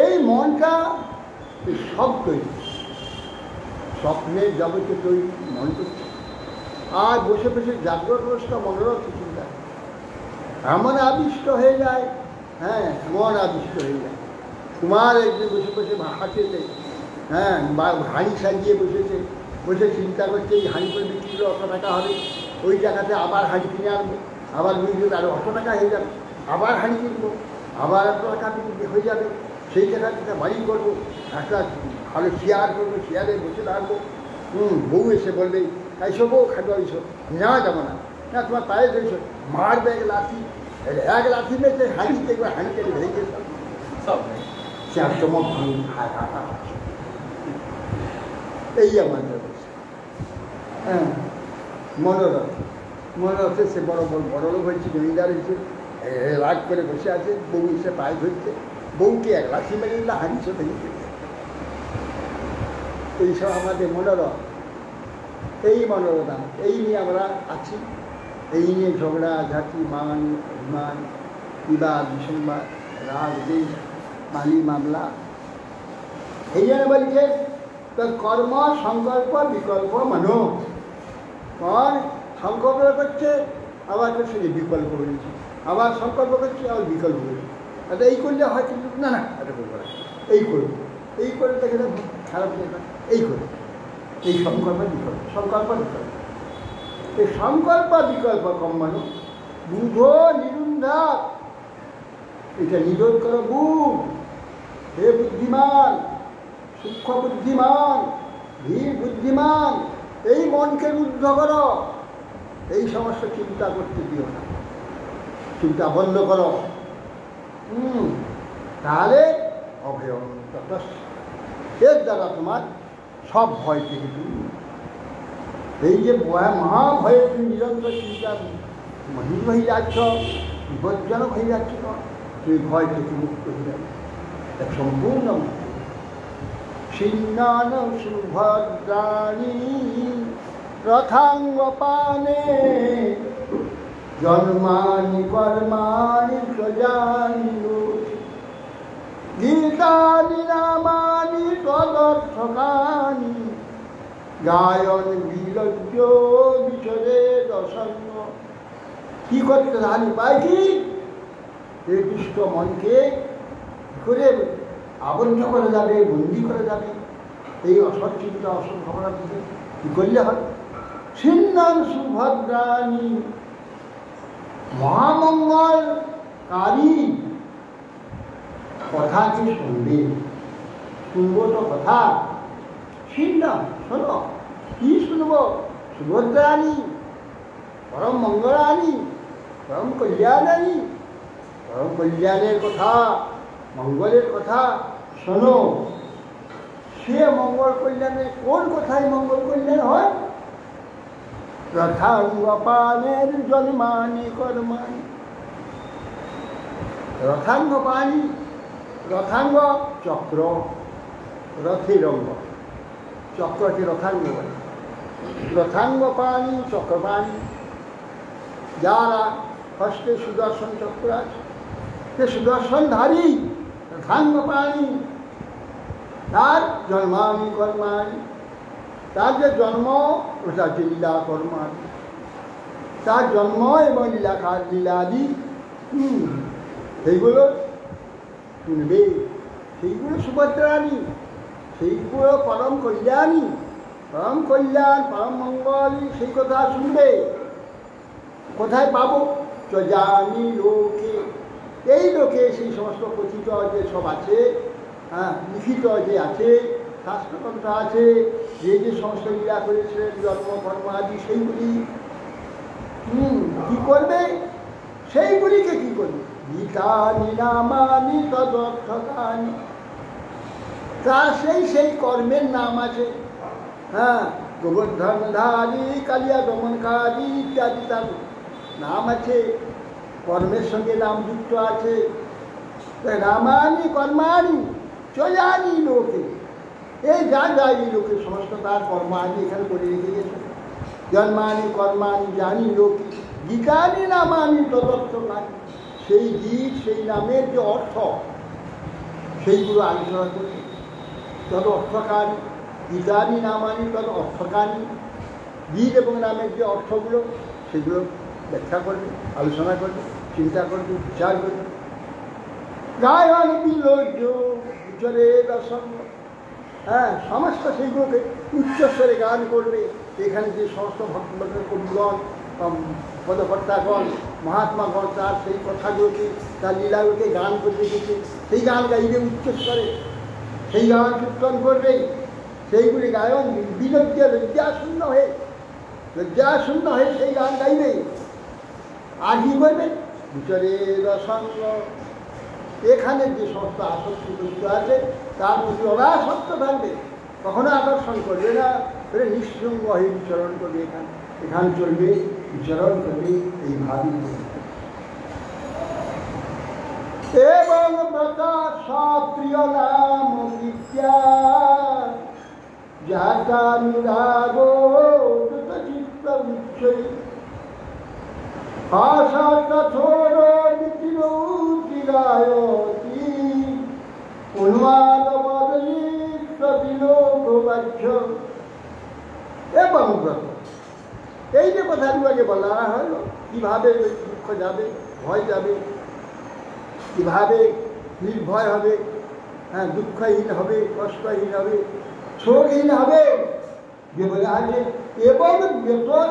S3: এই মনটা সব তৈরি, স্বপ্নের যাবতীয় তৈরি মন করছে। আর বসে বসে জাগ্রত অবস্থা মনোরম চিন্তা এমন আবিষ্ট হয়ে যায়। হ্যাঁ, মন আবিষ্ট হয়ে যায়। তোমার একদিন বসে বসে হাঁটেছে, হ্যাঁ, বা হাঁড়ি সাজিয়ে বসেছে, বসে চিন্তা করছে এই হাঁড়ি করে বিক্রি করে 100 টাকা হবে, ওই টাকাতে আবার হাঁড়ি কিনে আনবো, আবার বুঝলো আরও 100 টাকা হয়ে যাবে, আবার হাঁড়ি কিনবো, আবার 100 টাকা হয়ে যাবে, সেই টাকাটা বাড়ি করবো, একটা ভালো চেয়ার করবো, চেয়ারে বসে থাকবো। বউ এসে বলবে এইসব বউ খাবে, ওইসব নেওয়া যাবো না, না তোমার পায়ে ধরেছ, মারবে এক লাঠি, এক লাঠি মেয়েছে হাঁড়ি দেখবে, হাঁড়ি থেকে ভেঙে সব চেয়ার চমক এই আমাদের অবস্থা। হ্যাঁ, মনোরথ, মনোরথে সে বড় লোক হয়েছে, জমিদার হয়েছে, রাগ করে বসে আছে, বউ এসে পায়ে ধরছে, বউকে এক লাঠি মেরে দিলে হাঁড়ি সে ভেঙে দিচ্ছে। এইসব আমাদের মনোরথ, এই মনোরথ, এই নিয়ে আমরা আছি, এই নিয়ে ঝগড়া ঝাঁকি, মান অভিমান, বিবাদ বিসংবাদ, রাগ দেশ, মালি মামলা। এই জন্য বলছে কর্ম সংকল্প বিকল্প মনো, কর সংকল্প করছে, আবার করছে বিকল্প করেছে, আবার সংকল্প করছে, আবার বিকল্প করেছে। আচ্ছা এই করলে হয়, কিন্তু না না এটা করবো না, এই করবো, এই করে দেখে খারাপ না, এই করবো, এই সংকল্প বিকল্প, সংকল্প বিকল্প। এই সংকল্প বিকল্প কম্মানো বুধ নিরুন্ধা, এটা নিরোধ করো বুধ, হে বুদ্ধিমান, সূক্ষ্ম বুদ্ধিমান, ধীর বুদ্ধিমান, এই মনকে রুদ্ধ করো, এই সমস্ত চিন্তা করতে দিও না, চিন্তা বন্ধ করো। তাহলে অভয় এর দ্বারা তোমার সব ভয় থেকে তুমি, এই যে মহাভয়ে তুমি নিরন্তর চিন্তা মহিম হয়ে যাচ্ছ, বিপজ্জনক হয়ে যাচ্ছ, তুমি ভয় থেকে মুক্ত হয়ে যাবে, এক সম্পূর্ণ মুক্ত। ছিন্নান সুভদ্রাণী রথাঙ্গপানে জন্মানি কর্মাণি প্রজানিনো গীতানি নামানি তদর্থকানি গায়ন বিলজ্জ বিচরে দশন্য। কি করতে জানি পাই কি, এই দুষ্ট মনকে করে আবদ্ধ করা যাবে, বন্দি করা যাবে, এই অসৎ চিন্তা অসৎ ভাবনা থেকে কী করলে হয়? ছিন্নান সুভদ্রাণী, মহামঙ্গলকারী কথা কি শুনবে? শুনবো তো কথা, ছিন্নান শোনো, কি শুনবো? সুভদ্রাণী পরম মঙ্গলানী, পরম কল্যাণানী, পরম কল্যাণের কথা, মঙ্গলের কথা শোনো। সে মঙ্গল কল্যাণের কোন কথায় মঙ্গল কল্যাণ হয়? রথাঙ্গপানের জন্মানি কর্মানি। রথাঙ্গপানি, রথাঙ্গ চক্র, রথের অঙ্গ, চক্রকে রথাঙ্গ বলে। রথাঙ্গপানি চক্রপানি, যারা হস্তে সুদর্শন চক্র আছে, সে সুদর্শনধারী রথাঙ্গ প্রাণী, তার জন্মানি কর্মাণি, তার যে জন্ম ওটা হচ্ছে লীলা কর্মাণি, তার জন্ম এবং লীলাদি সেইগুলো শুনবে, সেইগুলো সুভদ্রাণী, সেইগুলো পরম কল্যাণী, পরম কল্যাণ পরম মঙ্গলী, সেই কথা শুনবে। কোথায় পাবো? জানি লোকে, এই লোকে সেই সমস্ত কথিত যে সব আছে, লিখিত যে আছে, শাস্ত্রগ্রন্থ আছে, যে যে সমস্ত লীলা করেছিলেন জন্ম কর্ম আদি, সেইগুলি কি করবে? সেইগুলিকে কি করবে? গীতানি নামানি তদর্থকানি, তার সেই কর্মের নাম আছে। গোবর্ধনধারী, কালিয়া দমনকারী ইত্যাদি তার নাম আছে, কর্মের সঙ্গে নাম যুক্ত আছে। রামানি কর্মাণি চয়ানি লোকে, এই যা এই লোকে সমস্ত তার কর্মাণি এখানে করে রেখে গেছে। জন্মানি কর্মাণি জানি লোকে, গীতানি নামানি তদর্থকানি, সেই গীত সেই নামের যে অর্থ সেইগুলো আলোচনা করবে। তদ অর্থকারী, গীতানি নামানি তদ অর্থকারী, গীত এবং নামের যে অর্থগুলো সেগুলো ব্যাখ্যা করবে, আলোচনা করবে, চিন্তা করবে, বিচার করবে। গায়ন বিলোজ্য উচ্চরে দর্শন, সমস্ত সেইগুলোকে উচ্চস্বরে গান করবে। এখানে যে সমস্ত ভক্তগণ, পদকর্তাগণ, মহাত্মাগণ তার সেই কথাগুলোকে, তার লীলাগুলোকে গান করতে গেছে, সেই গান গাইবে উচ্চস্বরে, সেই গান কীর্তন করবে। সেইগুলি গায়ন বিলজ্জ লজ্জাশূন্য হয়ে সেই গান গাইবে। আর কি করবে? ভিতরে রসঙ্গ, এখানে যে সমস্ত আসক্তি যুক্ত আছে তার প্রতি অনাসক্ত থাকবে, কখনো আকর্ষণ করবে না, নিঃসঙ্গ হয়ে বিচরণ করবে। এখানে চলবে, বিচরণ করবে এইভাবে। এবং সপ্রিয় নাম বিদ্যা যাতানুরাগ চিত্ত উচ্চৈ ভাষা কঠোর নীতিরৌতিরায়তি অনুবাদ বদলি প্রতিলোকবাহ্য। এবং এই যে কথাগুলোকে বলা হলো, কীভাবে দুঃখ যাবে, ভয় যাবে, কীভাবে নির্ভয় হবে, দুঃখহীন হবে, কষ্টহীন হবে, শোকহীন হবে, যে বলে আছে। এবং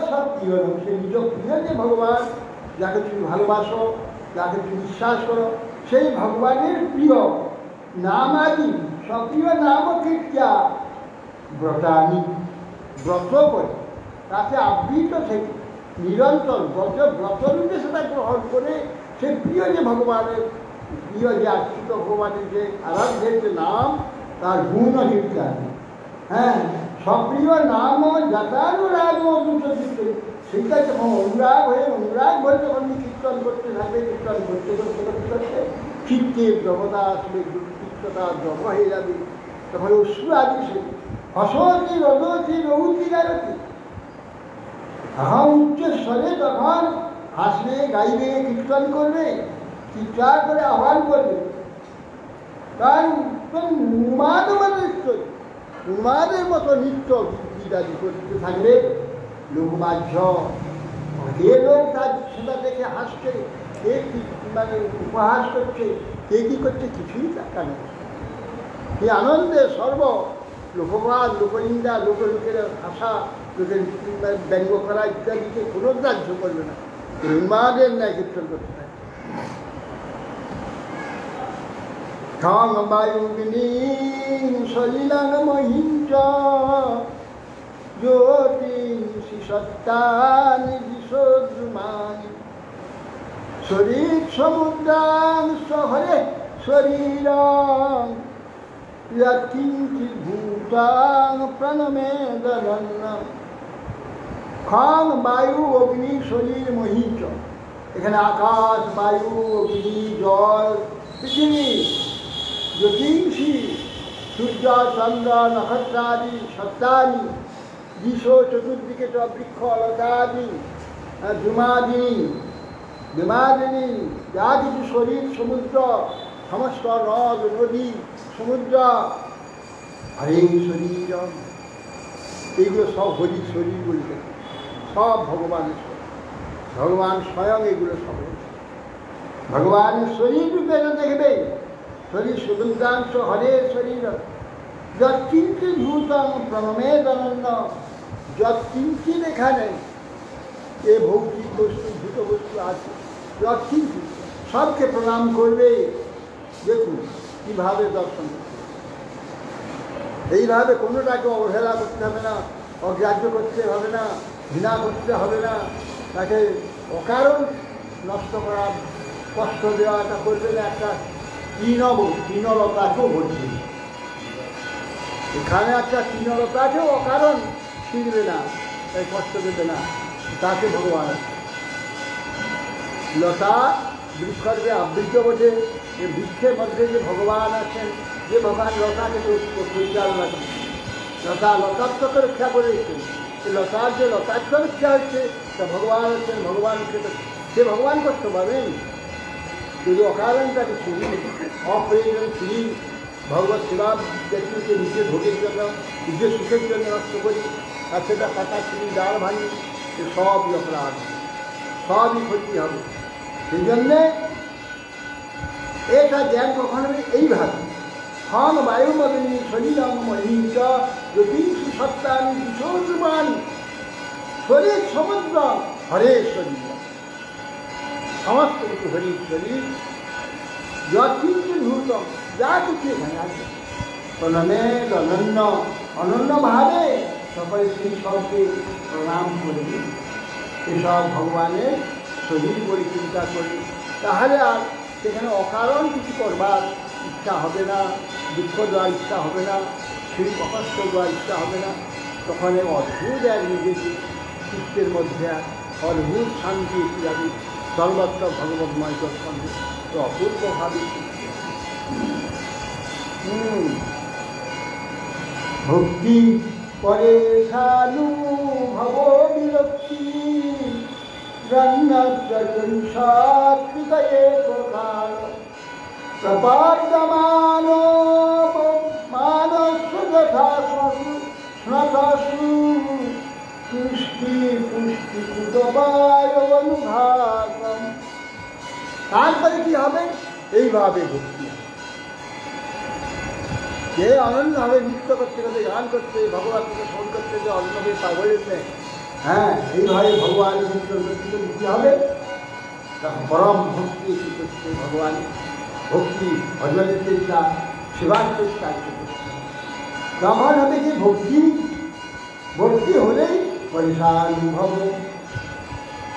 S3: সব প্রিয়, সে নিজ প্রিয় যে ভগবান, যাকে তুমি ভালোবাসো, যাকে তুমি বিশ্বাস করো, সেই ভগবানের প্রিয় নামাদি, সপ্রিয় নাম কীর্ত্যা ব্রতানি, ব্রত করে তাতে আবৃত থেকে নিরন্তর ব্রতরূপে সেটা গ্রহণ করে, সে প্রিয় যে ভগবানের, প্রিয় যে আশ্রিত ভগবানের যে আরাধ্যের যে নাম, তার গুণ কীর্ত্যা, সপ্রিয় নাম যাতানুরাগ দুঃখিত, সেইটা যখন অনুরাগ ভরে যখন কীর্তন করতে থাকবে, কীর্তন করতে করতে করতে করতে চিত্তের জগতা আসবে, চিত্ততা জগ হয়ে যাবে, তখন অশ্রু আদি সে হসতি রদতি রৌতি গায়তি, উচ্চস্বরে তখন হাসবে, গাইবে, কীর্তন করবে, চিৎকার করে আহ্বান করবে। কারণ উন্মাদের মতো নৃত্য গীতাদি করতে থাকবে। লোকবাহ্য, যে লোক তার সেটা দেখে হাসছে, কে উপহাস করছে, কে কী করছে, কিছুই দেখা নেই। এই আনন্দে লোকবাদ, লোকনিন্দা, লোকের ভাষা, লোকের ব্যঙ্গ করা ইত্যাদিকে কোনো গ্রাহ্য করবে না, উন্মাদের ন্যায় কীর্তন করতে থাকে। ঠং বায়ুগ্নি সলিলাং মহিঞ্চ জ্যোতিষি সত্তানি দিশোদ্রুমানি শরীর সমুদ্রাং শহরে শরীরং কিঞ্চিৎ ভূতাং প্রণমেদরন্নম। খং বায়ু অগ্নি শরীর মহিঞ্চ, এখানে আকাশ, বায়ু, অগ্নি, জল, পৃথিবী, জ্যোতিষী, সূর্য, চন্দ্র, নক্ষত্রাদি, সত্তানি, দিশ, চতুর্দিকে বৃক্ষ, লতাদি, বিমাদিনী, যা কিছু শরীর, সমুদ্র, সমস্ত নদ নদী সমুদ্র হরে শরীর, এইগুলো সব হরি শরীর বলতে, সব ভগবানের শরীর, ভগবান স্বয়ং এগুলো সব ভগবানের শরীর রূপে দেখবে। শরীর সুগন্ধাংশ হরে শরীর, যৎকিঞ্চিৎ ভূতং প্রণমেদনন্য, যৎকিঞ্চিৎ এখানে এ ভৌতিক বস্তু ভূত বস্তু আছে, যৎকিঞ্চিৎ সবকে প্রণাম করবে। দেখুন কীভাবে দর্শন করতে, এইভাবে কোনোটাকে অবহেলা করতে হবে না, অগ্রাহ্য করতে হবে না, ঘৃণা করতে হবে না, তাকে অকারণ নষ্ট করা, কষ্ট দেওয়াটা করবে না। একটা তৃণলতাকেও ভরবে, এখানে একটা তৃণলতাকেও অকারণ ছিঁড়বে না, তাই কষ্ট দেবে না, তাকে ভগবান লতা বৃক্ষকে আবৃত বোঝে। যে বৃক্ষের মধ্যে যে ভগবান আছেন, যে ভগবান লতাকে পরিচালনা করেন, লতাত্মকে রক্ষা করে রেখেছেন, লতার যে লতাত্ম রক্ষা হচ্ছে তা ভগবান আছেন, ভগবানকে সে ভগবান কষ্ট পাবেন যদি অকারণ তাকে ছিঁড়ি, অপ্রয়োজন ছিঁড়ি, ভগবত সেবা ব্যক্তিকে নিজের ভোগের জন্য, নিজের সুখের জন্য নষ্ট করি, আর সেটা পাতা ছিঁড়ি, ডাল ভাঙি, সে সবই অপরাধ, সবই ক্ষতি হবে। সেই জন্যে এটা জ্ঞান কখনো এইভাবে হন বায়ুমগ্নি শরীরং মহিষ জ্যোতিষী সত্তানি বিশোধবাণী, শরীর সমুদ্র হরে শরীর, সমস্ত কিছু হরির শরীর, যৎকিঞ্চিৎ ভূতং যা কিছু এখানে আছে, প্রণমেদ অনন্য, অনন্যভাবে সকলে সেই সবকে প্রণাম করবি, এসব ভগবানের শরীর বলে চিন্তা করবি, তাহলে আর সেখানে অকারণ কিছু করবার ইচ্ছা হবে না, দুঃখ দেওয়ার ইচ্ছা হবে না, সেই কষ্ট দেওয়ার ইচ্ছা হবে না। তখন অদ্ভুত এক নিজের চিত্তের মধ্যে অদ্ভুত শান্তি এসে যাবে, সর্বত্র ভগবতময় দর্শন অপূর্বভাবে। ভক্তি পরে সানু ভব বিরক্তি রন্নৃতয়ে প্রকার প্রপাদ্যমান মানস্য যথা স্নতসু পুষ্টি পুষ্টি কুদবায়নুঘাতম। তারপরে কি হবে? এইভাবে ভক্তি যে অনন্যভাবে নৃত্য করতে করতে, গান করতে, ভগবানকে স্মরণ করতে, যে অন্যভাবে পাগলের নেই, হ্যাঁ এইভাবে ভগবানের নিতে হবে। পরম ভক্তি করতে, ভগবান ভক্তি ভজনের চেষ্টা, সেবার চেষ্টা করতে, তখন হবে যে ভক্তি, ভক্তি হলেই পরেশান ভব,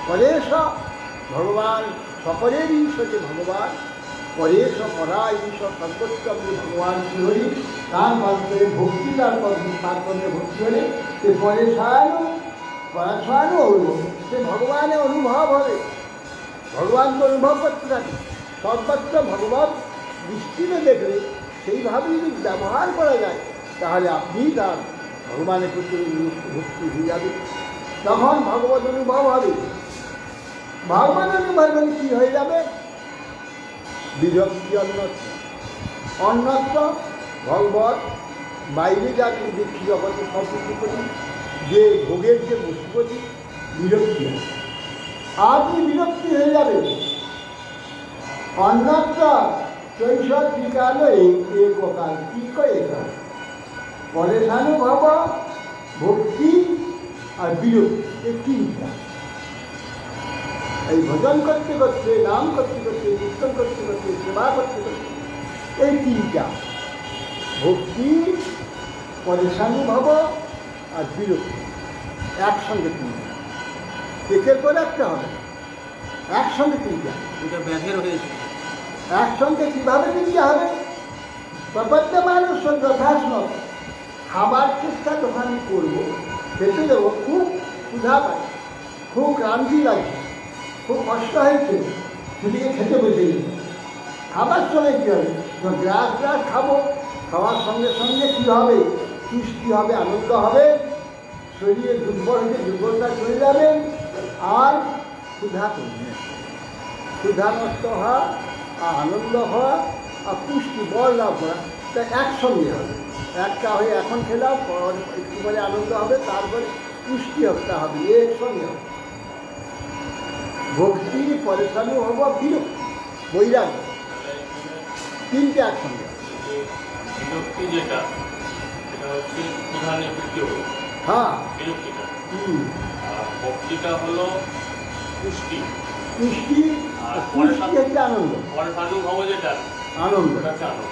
S3: পরেশ ভগবান সকলের ঈশ্বর যে ভগবান, পরেশ পরা ঈশ্বর সর্বোত্তম যে ভগবান শ্রী, তার মাধ্যমে ভক্তি, তার মধ্যে ভক্তি হলে সে পরেশানও পরাশানও অনুভব, সে ভগবানের অনুভব হবে, ভগবানকে অনুভব করতে থাকে। সর্বত্র ভগবত দৃষ্টিতে দেখলে সেইভাবে যদি ব্যবহার করা যায়, তাহলে আপনি তার ভগবানের প্রতি ভক্তি হয়ে যাবে, তখন ভগবত অনুভব হবে। ভগবান অনুভব হলে কী হয়ে যাবে? বিরক্তি অন্যত্র, অন্যত্র ভগবত বাইরে যা দেখি জগতে সব কিছু করি, যে ভোগের যে বস্তুপতি বিরক্তি হয়, আপনি বিরক্তি হয়ে যাবে। অন্যত্র চৈষট বিকাল এককাল, কি করে পরেশানুভব, ভক্তি আর বিরক্তি, এই তিনটা। এই ভজন করতে করতে, নাম করতে করতে, কীর্তন করতে করতে, সেবা করতে করতে, এই তিনটা ভক্তি, পরেশানুভব আর বিরক্তি একসঙ্গে তিনটা, একের পর একটা হবে, একসঙ্গে তিনটা।
S2: এটা ব্যাধের হয়েছে,
S3: একসঙ্গে কীভাবে তিনটা হবে? প্রবদ্ধ মানুষ যথাসন, খাবার চেষ্টা যখন আমি করবো, খেতে দেবো, খুব ক্ষুধা পাই, খুব ক্লান্তি লাগছে, খুব কষ্ট হয়েছে, সেদিকে খেতে বসে গেছে। খাবার সময় কী হবে? গ্লাস গ্লাস খাবো, খাওয়ার সঙ্গে সঙ্গে কী হবে? তৃষ্টি হবে, আনন্দ হবে, শরীরে দুর্বল হয়ে দুর্বলতা চলে যাবে, আর ক্ষুধা করবে, ক্ষুধা নষ্ট হওয়া, আর আনন্দ হওয়া, আর পুষ্টি বল লাভ করা, তা একসঙ্গে হবে। একটা হয়ে এখন খেলাম, একটু পরে আনন্দ হবে, তারপরে পুষ্টি হতে হবে, একসঙ্গে হবে। ভক্তি, পরেশানি হব, বিরক্তি, বৈরাগ্য, তিনটে একসঙ্গে।
S1: বিরক্তি যেটা সেটা হচ্ছে প্রধান বৃত্তি হলো
S3: হ্যাঁ,
S1: বিরক্তিটা,
S3: হুম,
S1: আর ভক্তিটা হলো পুষ্টি,
S3: পুষ্টি,
S1: আর
S3: পুষ্টি হচ্ছে আনন্দ,
S1: পরেশানুভব যেটা
S3: আনন্দ,
S1: ওটা হচ্ছে আনন্দ।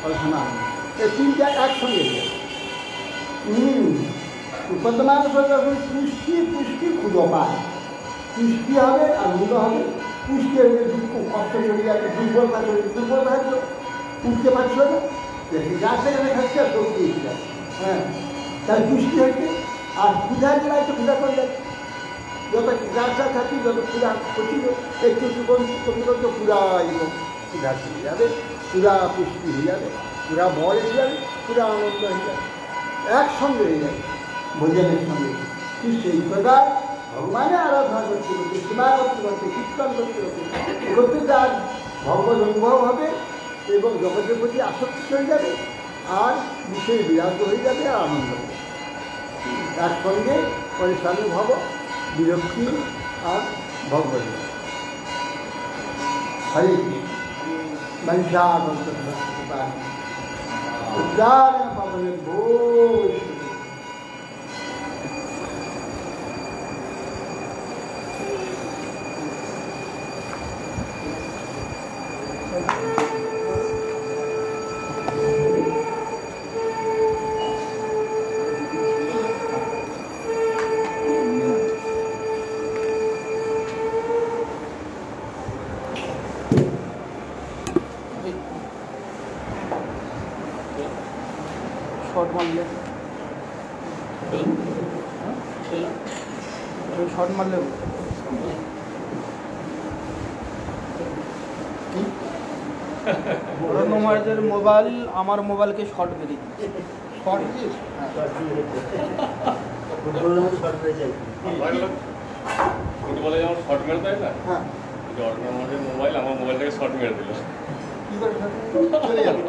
S3: পরেশানি আনন্দ, এই তিনটা একসঙ্গে হবে। উপাদান পুষ্টি, পুষ্টি খুঁজো পায়, পুষ্টি হবে, আনন্দ হবে। পুষ্টি হলে দুঃখ কষ্ট চলে যাবে, দুর্বলতা চলে, দুর্বলতা হচ্ছে উঠতে পারছো না, যা সেখানে খাচ্ছে আর শক্তি এসে যাচ্ছে। হ্যাঁ, তার পুষ্টি হচ্ছে। আর ক্ষুধা জেলা হচ্ছে ক্ষুধা করে যাচ্ছে, যত গাছটা থাকি যত ক্ষুধা করছিল একটু একটু কমতে করতে পুরা এবং ক্ষুধা চলে যাবে, পুরা পুষ্টি হয়ে যাবে, পুরা বল এসে যাবে, পুরা আনন্দ হয়ে যাবে, একসঙ্গে হয়ে যাবে ভোজনের সঙ্গে। ঠিক সেই প্রকার ভগবানের আরাধনা করতে করতে, সেবা করতে করতে, কীর্তন করতে করতে করতে তার ভগবত অনুভব হবে এবং জগতের প্রতি আসক্তি চলে যাবে, আর বিষয়ে বিরাগ হয়ে যাবে, আর আনন্দ হবে। তার সঙ্গে পরেশানি ভাব, বিরক্তি আর ভগবত। হরে মনসা উদ্ধার পাবনে ভোজ।
S2: শর্ট মারলে শর্ট মারলে রণমার্জের মোবাইল আমার মোবাইলকে শর্ট মেরে শর্ট
S1: ফুটবলে যেমন শর্ট মেরে দেয় না,
S3: হ্যাঁ,
S1: আমাদের মোবাইল আমার মোবাইলটাকে শর্ট মেরে দিল।
S3: কী করে চলে যাবে।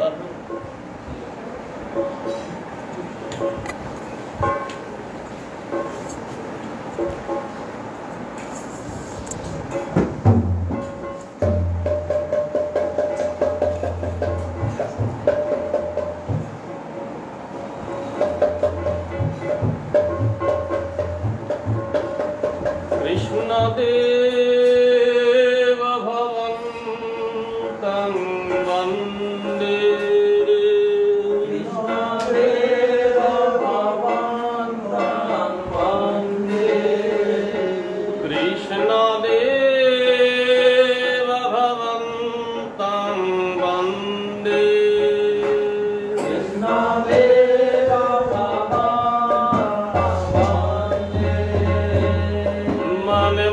S1: কৃষ্ণদেব ভবন্तं বন্দে, কৃষ্ণদেব ভবন্तं বন্দে, কৃষ্ণদেব ভবন্तं বন্দে, কৃষ্ণদেব ভবন্तं বন্দে। মনে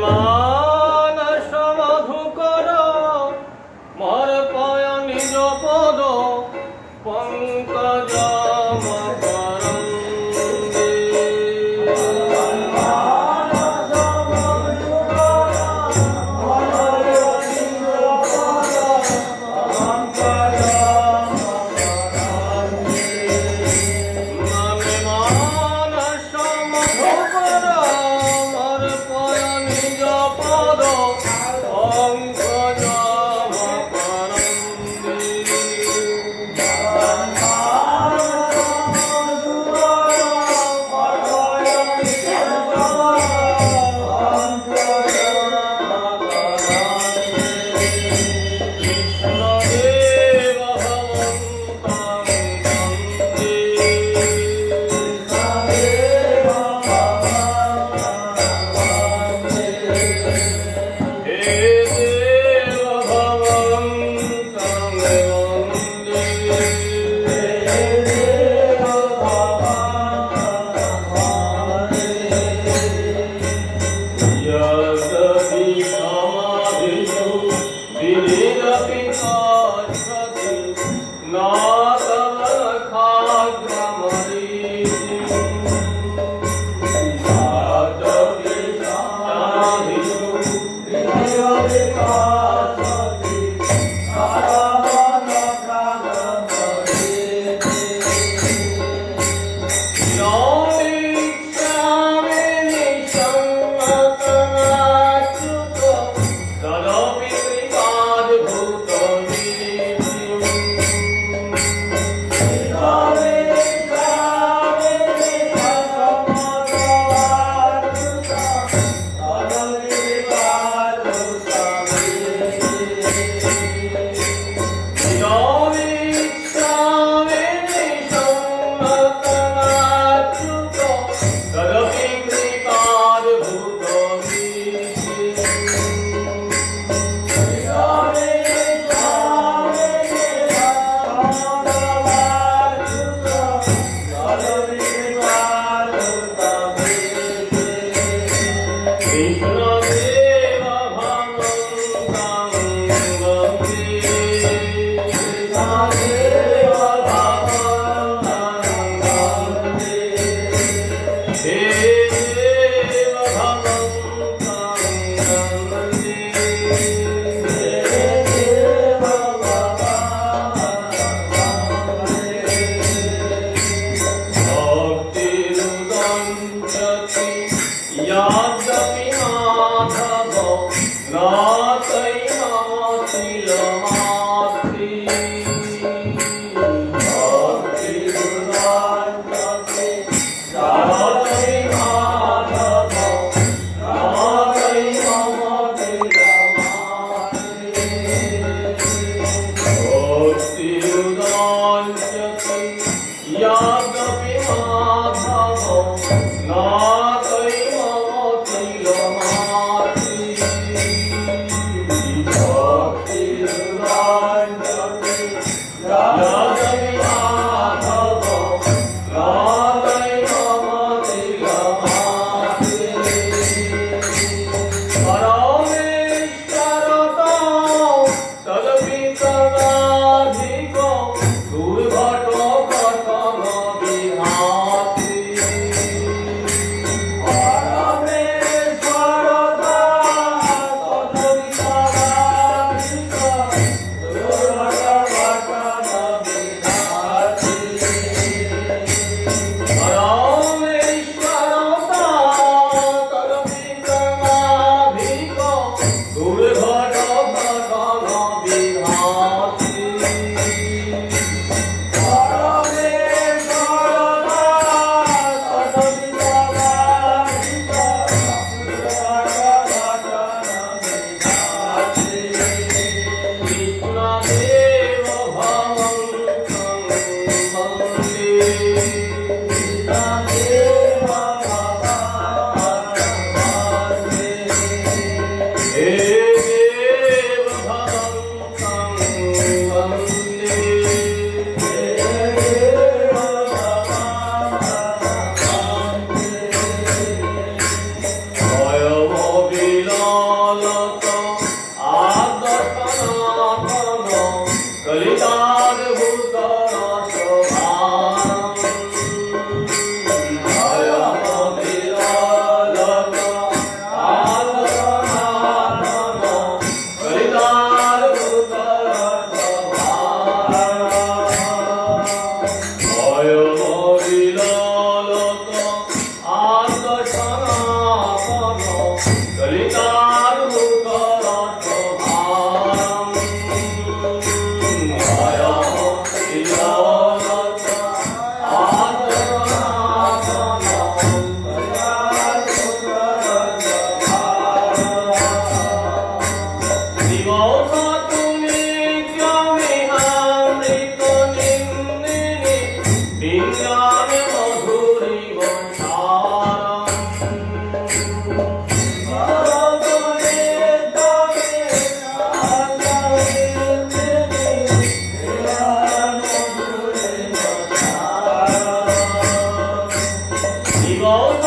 S1: Hare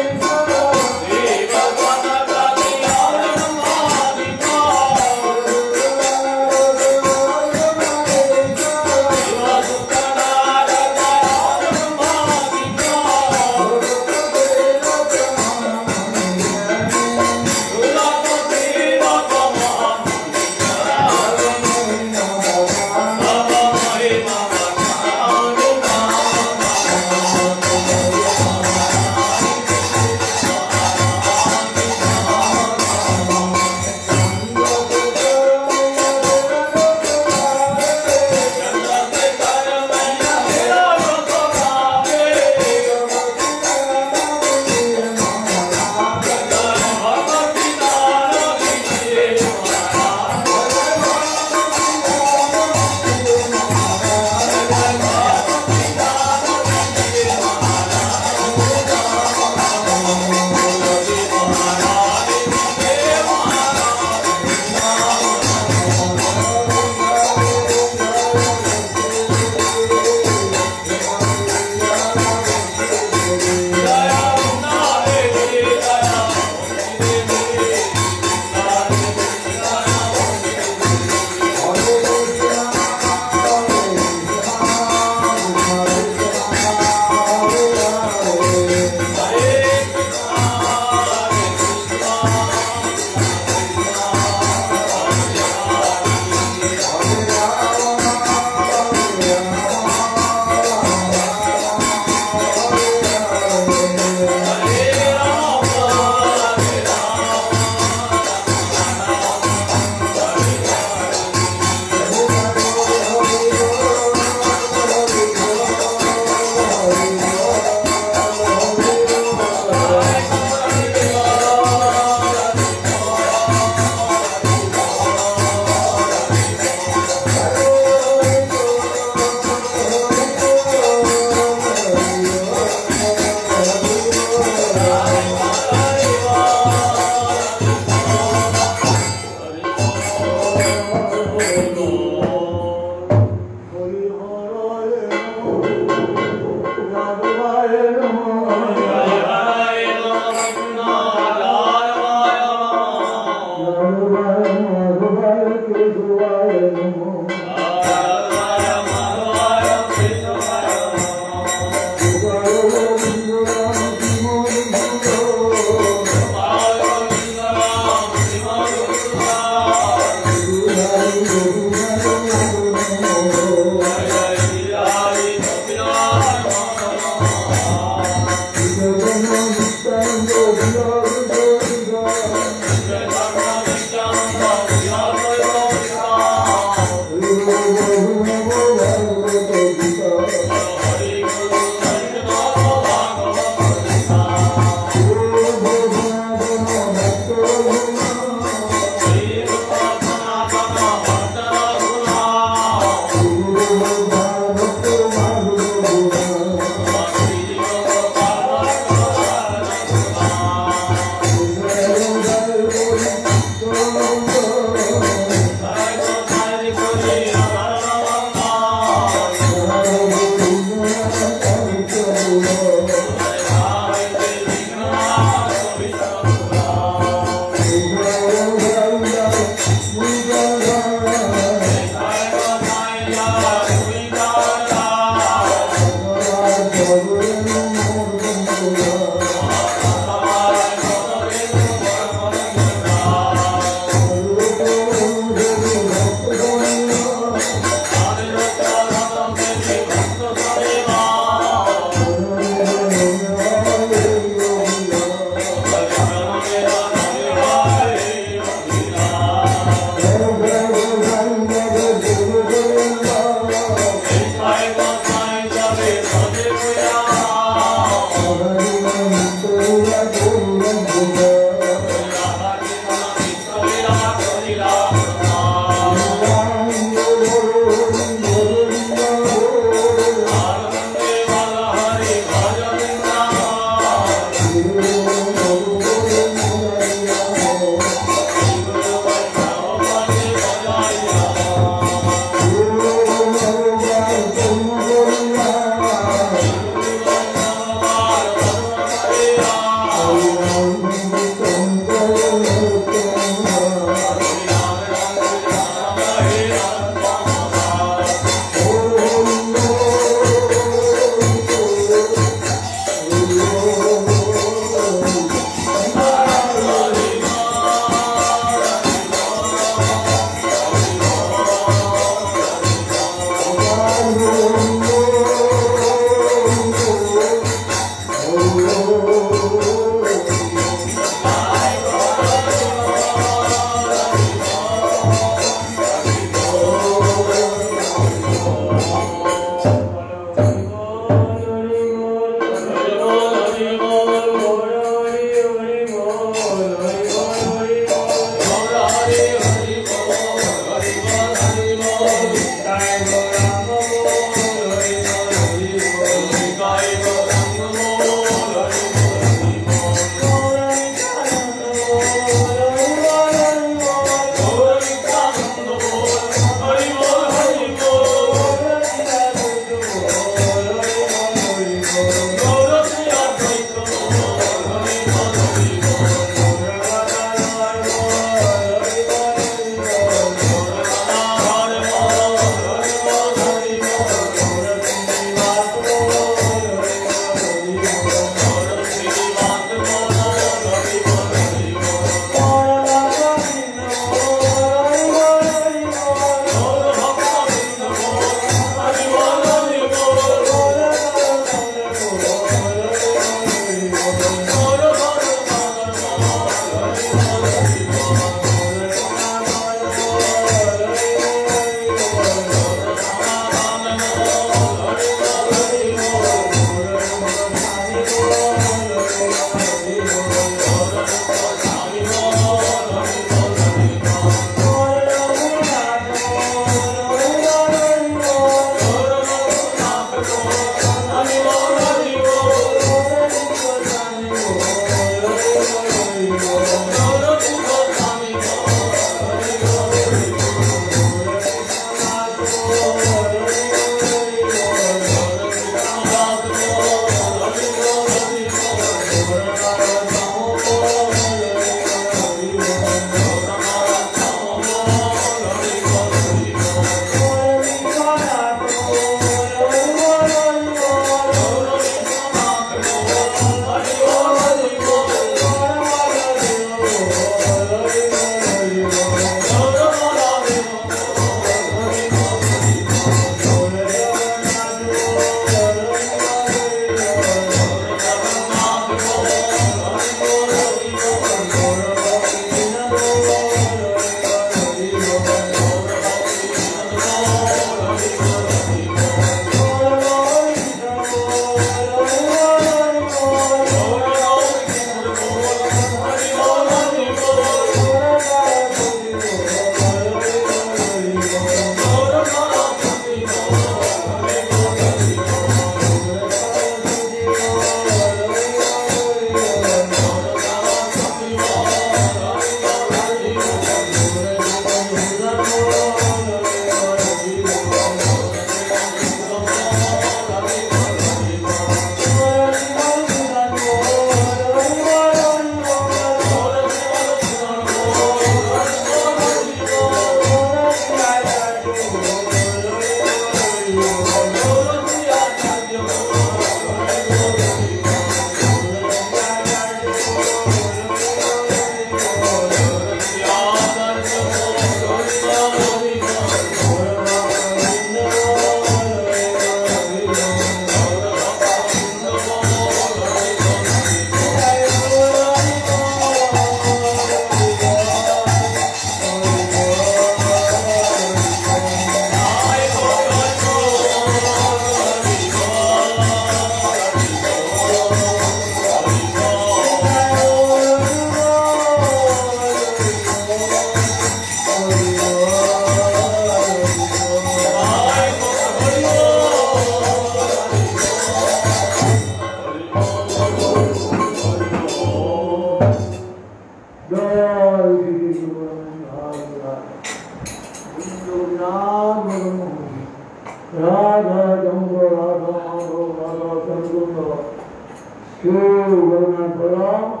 S3: Shivana Param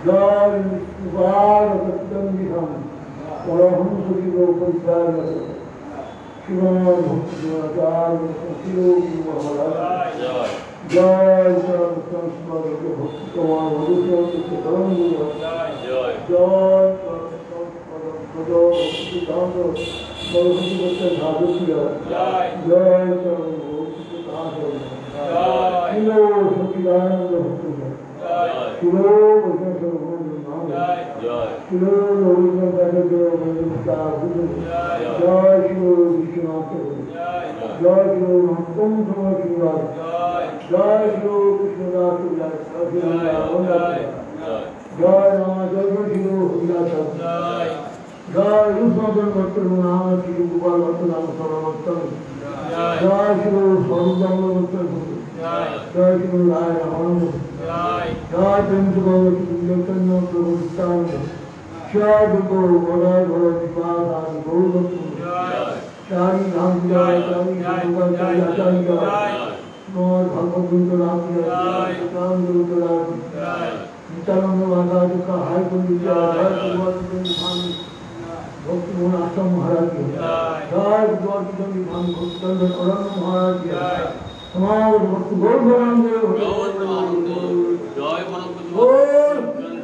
S3: Jai Vishnuvar Satyam Paraham Sukhilo Paisarya Shivana Bhakti Shilo Maharaj Jai Sanskar Bhakti Kawan Madhusya Karan Jai Bhakti Dhamma Bhakti Bhakti Dhadukya Jai Bhakti Dhadukya Shilo Satchidananda Bhakti Shilo Bhakti Shilo Bhakti Bhakti Jai Shilo Vishwanath Jai Shilo Natam Samashivad Jai Shilo Krishnadas Jai Rama Jai Shilo Hridasa Jai Rusnadan Bhakti Nama Shilo Gopal Bhakti Nama Samamattam Jai Shilo Swarudhamma Bhakti Jai Shilo Rai Ramanam Jai Premsa Bhagavati Chaitanya Prabhu Nityananda Shai Bhakti Godai Bhagavati Padani Gaur Bhakti Shari Dham Jai Shari Bhagavad Jai Jai Jai Lord Bhagavad Gita Jai Ram Gita Jai Nityananda Bhagavad Ka Hai Kundi Jai Jai Bhagavad Gita Bhakti Mohan Ashram Maharaj Jai Bhagavad Gita Bhagavad Gita Karan Maharaj Jai Samad Bhakti Gaur Bharan
S1: Jai Manam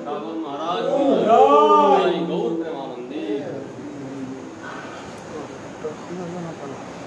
S1: Sagar Maharaj Jai Gaur Premanande